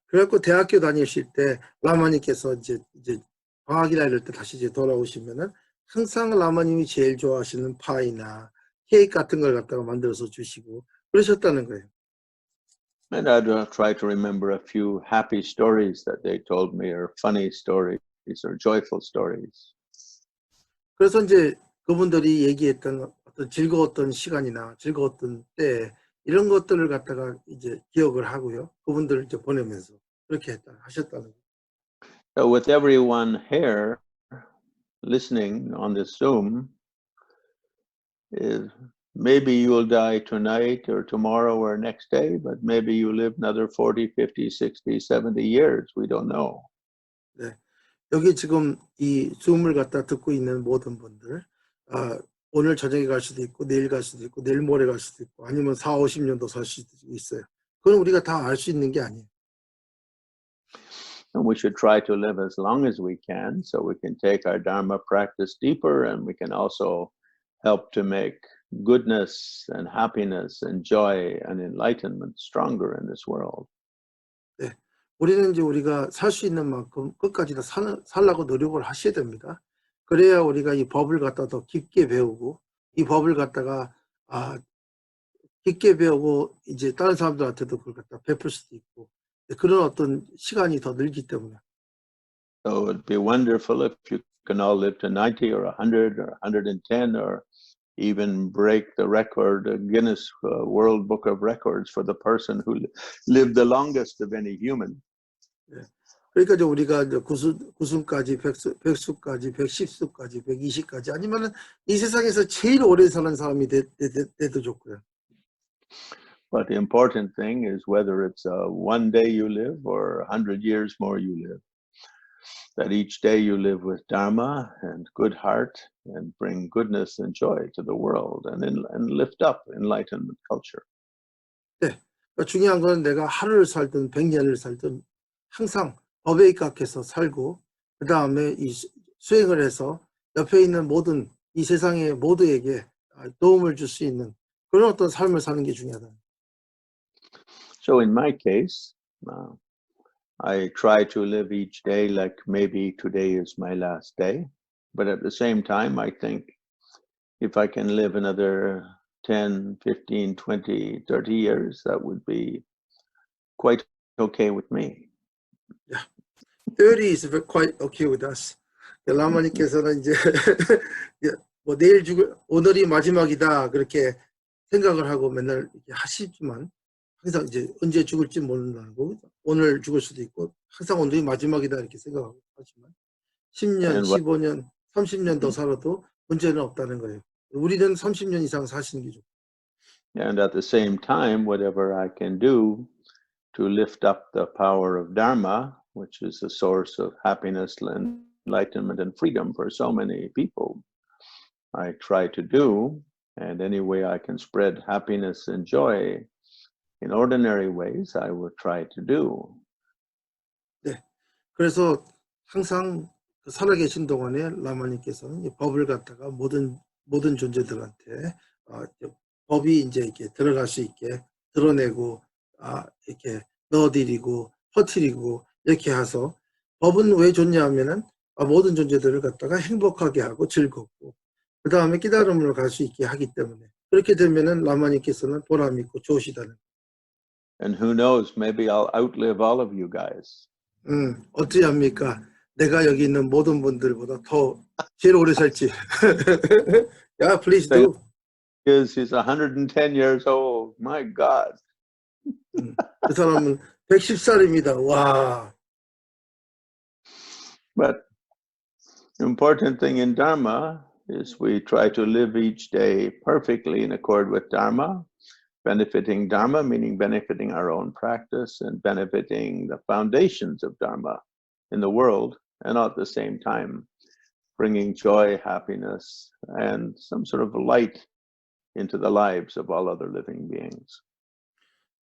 그래갖고 대학교 다니실 때 라마님께서 이제 방학이나 이럴 때 다시 이제 돌아오시면은 항상 라마님이 제일 좋아하시는 파이나 케이크 같은 걸 갖다가 만들어서 주시고 그러셨다는 거예요. And I'd try to remember a few happy stories that they told me, or funny stories, or joyful stories. 그래서 이제 그분들이 얘기했던 어떤 즐거웠던 시간이나 즐거웠던 때 이런 것들을 갖다가 이제 기억을 하고요. 그분들을 이제 보내면서 그렇게 하셨다는 거예요. So with everyone here listening on this Zoom, maybe you'll die tonight or tomorrow or next day, but maybe you live another 40, 50, 60, 70 years. We don't know. 네. 여기 지금 이 줌을 갖다 듣고 있는 모든 분들, 오늘 저녁에 갈 수도 있고, 내일 갈 수도 있고, 내일 모레 갈 수도 있고, 아니면 4, 50년도 살 수도 있어요. 그건 우리가 다 알 수 있는 게 아니에요. And we should try to live as long as we can so we can take our Dharma practice deeper, and we can also help to make goodness and happiness and joy and enlightenment stronger in this world. 네, 우리는 이제 우리가 살 수 있는 만큼 끝까지 다 살라고 노력을 하셔야 됩니다. 그래야 우리가 이 법을 갖다 더 깊게 배우고 이 법을 갖다가 깊게 배우고 이제 다른 사람들한테도 그걸 갖다 베풀 수도 있고 그런 어떤 시간이 더 늘기 때문에. So it'd be wonderful if you can all live to 90 or 100 or 110 or even break the record, Guinness World Book of Records for the person who lived the longest of any human. 네. 그러니까 이제 우리가 이제 9순까지, 100수까지, 110수까지, 120까지 아니면은 이 세상에서 제일 오래 사는 사람이 돼도 좋고요. But the important thing is whether it's one day you live or 100 years more you live, that each day you live with Dharma and good heart and bring goodness and joy to the world and lift up enlightenment culture. 네, 그러니까 중요한 건 내가 하루를 살든 100년을 살든 항상 법에 입각해서 살고 그 다음에 이 수행을 해서 옆에 있는 모든 이 세상의 모두에게 도움을 줄 수 있는 그런 어떤 삶을 사는 게 중요하다. So in my case, I try to live each day like maybe today is my last day. But at the same time, I think if I can live another 10, 15, 20, 30 years, that would be quite okay with me. Yeah, 30 is quite okay with us. 라마님께서는 이제 뭐 내일 오늘이 마지막이다 그렇게 생각을 하고 맨날 하시지만 항상 이제 언제 죽을지 모른다는 거 오늘 죽을 수도 있고 항상 오늘이 마지막이다 이렇게 생각하고 하지만 10년, 15년, 30년 더 살아도 문제는 없다는 거예요. 우리는 30년 이상 사시는 게 좋고. And at the same time, whatever I can do to lift up the power of Dharma, which is the source of happiness, enlightenment, and freedom for so many people, I try to do. And any way I can spread happiness and joy in ordinary ways, I will try to do. 네, 그래서 항상 살아계신 동안에 라마님께서는 이 법을 갖다가 모든 존재들한테 법이 이제 이렇게 들어갈 수 있게 드러내고 이렇게 넣어드리고 퍼뜨리고 이렇게 해서 법은 왜 좋냐 하면은 모든 존재들을 갖다가 행복하게 하고 즐겁고 그 다음에 깨달음으로 갈 수 있게 하기 때문에 그렇게 되면은 라마님께서는 보람 있고 좋으시다는. And who knows, maybe I'll outlive all of you guys. 어찌 합니까? 내가 여기 있는 모든 분들보다 더 제일 오래 살지. Yeah, please do. He's 110 years old. My God. 그 사람은 110살입니다. 와. But the important thing in Dharma is we try to live each day perfectly in accord with Dharma, benefiting Dharma, meaning benefiting our own practice and benefiting the foundations of Dharma in the world, and at the same time bringing joy, happiness, and some sort of light into the lives of all other living beings.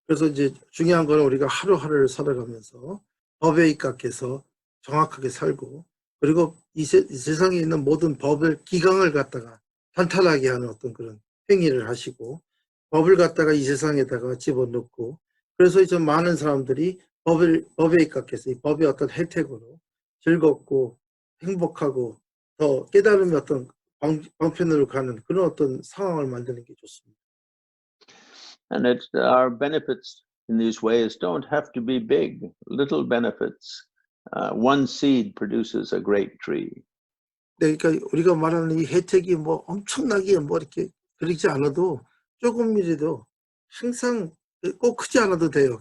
그래서 이제 중요한 건 우리가 하루하루를 살아가면서 법에 입각해서 정확하게 살고 그리고 이 세상에 있는 모든 법을 기강을 갖다가 탄탄하게 하는 어떤 그런 행위를 하시고 법을 갖다가 이 세상에다가 집어넣고 그래서 이제 많은 사람들이 법에 입각해서 이 법의 어떤 혜택으로 즐겁고 행복하고 더 깨달음의 어떤 방편으로 가는 그런 어떤 상황을 만드는 게 좋습니다. And our benefits in these ways don't have to be big, little benefits. One seed produces a great tree. 네, 그러니까 우리가 말하는 이 혜택이 뭐 엄청나게 뭐 이렇게 그렇지 않아도 조금이라도 항상 꼭 크지 않아도 돼요.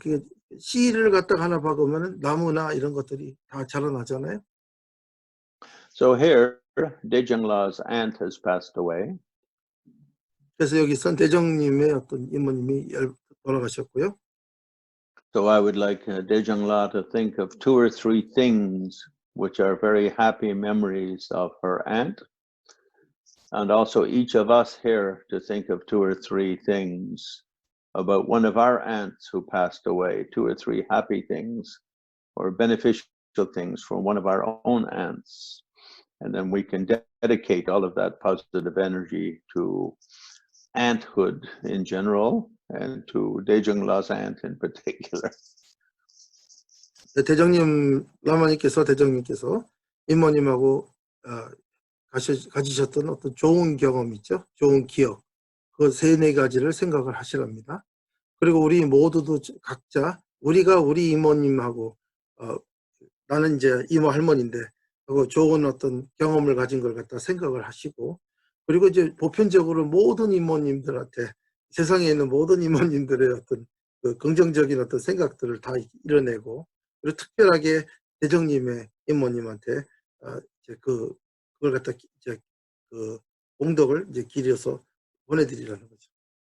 씨를 갖다가 하나 박으면 나무나 이런 것들이 다 자라나잖아요. So here, Dejongla's aunt has passed away. 그래서 여기서 대정님의 어떤 이모님이 돌아가셨고요. So I would like Dejongla to think of 2 or 3 things which are very happy memories of her aunt. And also each of us here to think of 2 or 3 things about one of our aunts who passed away, 2 or 3 happy things or beneficial things from one of our own aunts. And then we can dedicate all of that positive energy to aunthood in general and to Dejongla's aunt in particular. 대정님께서 이모님하고 가지셨던 어떤 좋은 경험 있죠? 좋은 기억. 그 3-4가지를 생각을 하시랍니다. 그리고 우리 모두도 각자 우리가 우리 이모님하고 나는 이제 이모 할머니인데 그 좋은 어떤 경험을 가진 걸 갖다 생각을 하시고 그리고 이제 보편적으로 모든 이모님들한테 세상에 있는 모든 이모님들의 어떤 그 긍정적인 어떤 생각들을 다 이뤄내고 그리고 특별하게 대정님의 이모님한테 이제 그걸 갖다 이제 그 공덕을 이제 기려서 보내드리라는 거죠.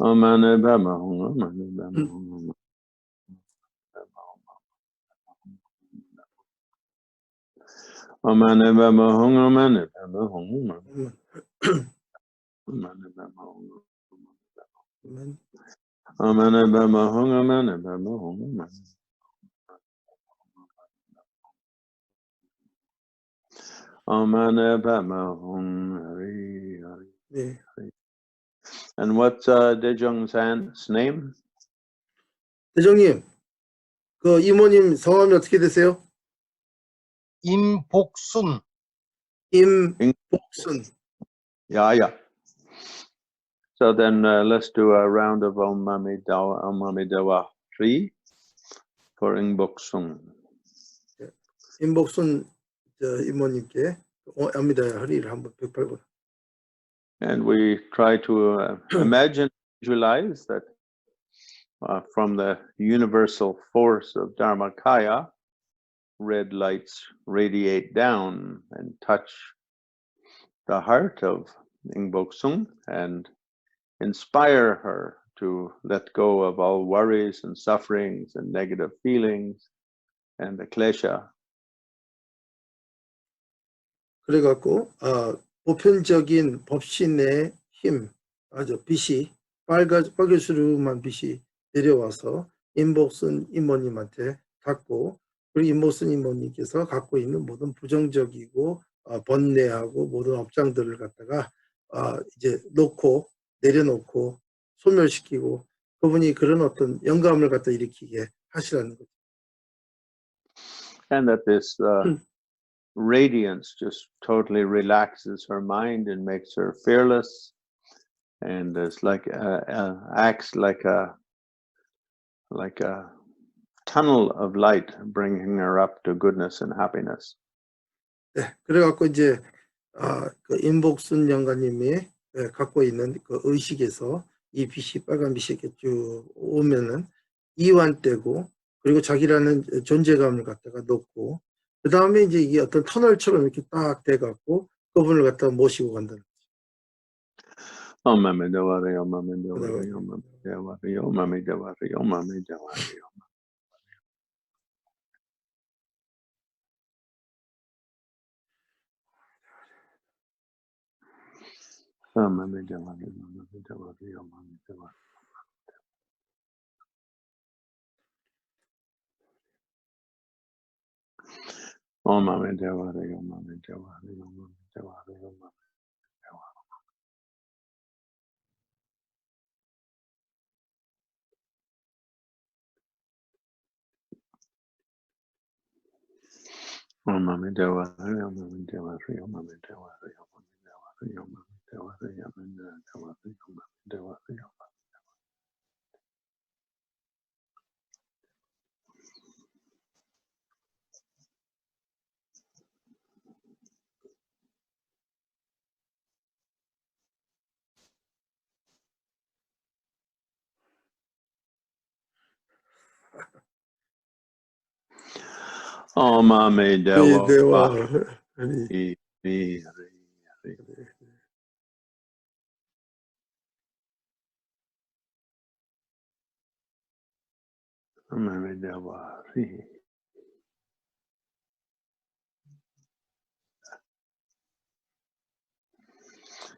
Mani Padma Hum, Mani Padma Hum. Mani Padma Hum, Mani Padma Hum. Mani Padma Hum. Mani Padma Hum, Mani Padma Hum. 네. And what's Dejong's name? 대정님, 그 이모님 성함이 어떻게 되세요? 임복순. 임복순. Yeah. So then let's do a round of Om Mani Dawa 3 for Ingbok-sung. 임복순 이모님께 아미다야 허리를 한번 108번. And we try to imagine, visualize that from the universal force of Dharmakaya, red lights radiate down and touch the heart of Ingbok-sung and inspire her to let go of all worries and sufferings and negative feelings and the klesha. 그래갖고 보편적인 법신의 힘, 빛이 빨개수루만 빛이 내려와서 임복순 이모님한테 닿고, 그리고 임복순 이모님께서 갖고 있는 모든 부정적이고 번뇌하고 모든 업장들을 갖다가 이제 내려놓고 소멸시키고 그분이 그런 어떤 영감을 갖다 일으키게 하시라는 거죠. And that this radiance just totally relaxes her mind and makes her fearless, and it's like acts like a tunnel of light, bringing her up to goodness and happiness. 네, 그래갖고 이제 그 임복순 영가님이 갖고 있는 그 의식에서 이 빛이 빨간 빛이 이렇게 쭉 오면은 이완되고, 그리고 자기라는 존재감을 갖다가 놓고, 그 다음에 이제 이게 어떤 터널처럼 이렇게 딱 돼갖고 그분을 갖다가 모시고 간다는 거죠.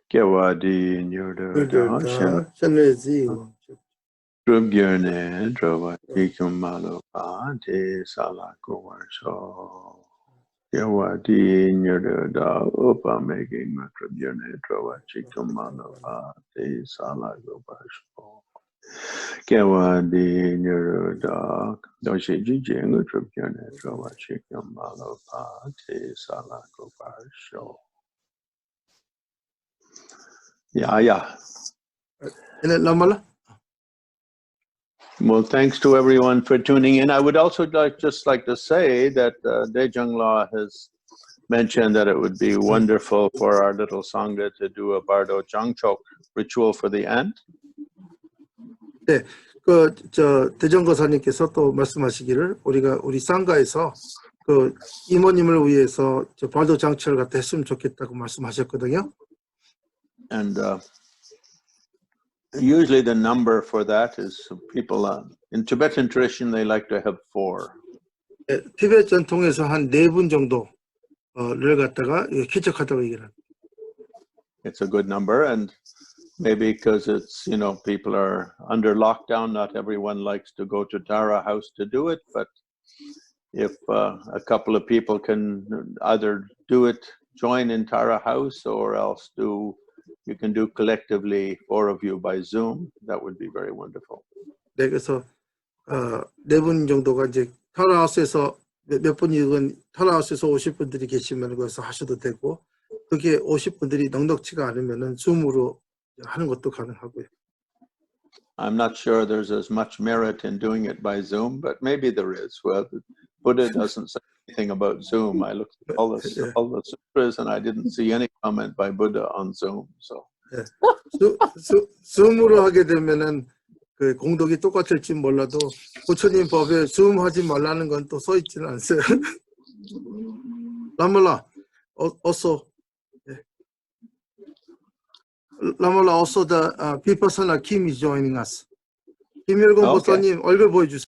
Kewadi nyurda Drubyerne drova chikumalopa te salako varsho. Kewadi nyurda upa making matrubyerne drova chikumalopa te salako varsho. Kewadi nyurda doshi jijingu drubyerne drova chikumalopa te salako varsho. Yeah. Lama. Well, thanks to everyone for tuning in. I would also just like to say that Dejong La has mentioned that it would be wonderful for our little Sangha to do a Bardo Jangchok ritual for the end. 네, 대정 거사님께서 또 말씀하시기를 우리 상가에서 그 이모님을 위해서 바도 장치를 갖다 했으면 좋겠다고 말씀하셨거든요. And usually the number for that is people in Tibetan tradition they like to have 4. 네, 티베트 전통에서 한 4분 정도를 갖다가 기적하다고 얘기를 합니다. It's a good number, and maybe because it's, people are under lockdown, not everyone likes to go to Dara house to do it, but if a couple of people can either do it join in Tara House, or else you can do collectively 4 of you by Zoom. That would be very wonderful. 네, 그래서 4분 정도가 이제 타라하우스에서 몇 분이건 타라하우스에서 오실 분들이 계시면 거기서 하셔도 되고, 그게 오실 분들이 넉넉치가 않으면은 줌으로 하는 것도 가능하고요. I'm not sure there's as much merit in doing it by Zoom, but maybe there is. Well, Buddha doesn't say anything about Zoom. I looked at all the sutras and I didn't see any comment by Buddha on Zoom. So. 네. 줌으로 하게 되면은 그 공덕이 똑같을지 몰라도 부처님 법에 줌 하지 말라는 건 또 써 있지는 않어요. 라말라, also, Lamola, also the Vipassana Kim is joining us. 김일곤 Okay. 목사님 얼굴 보여주세요.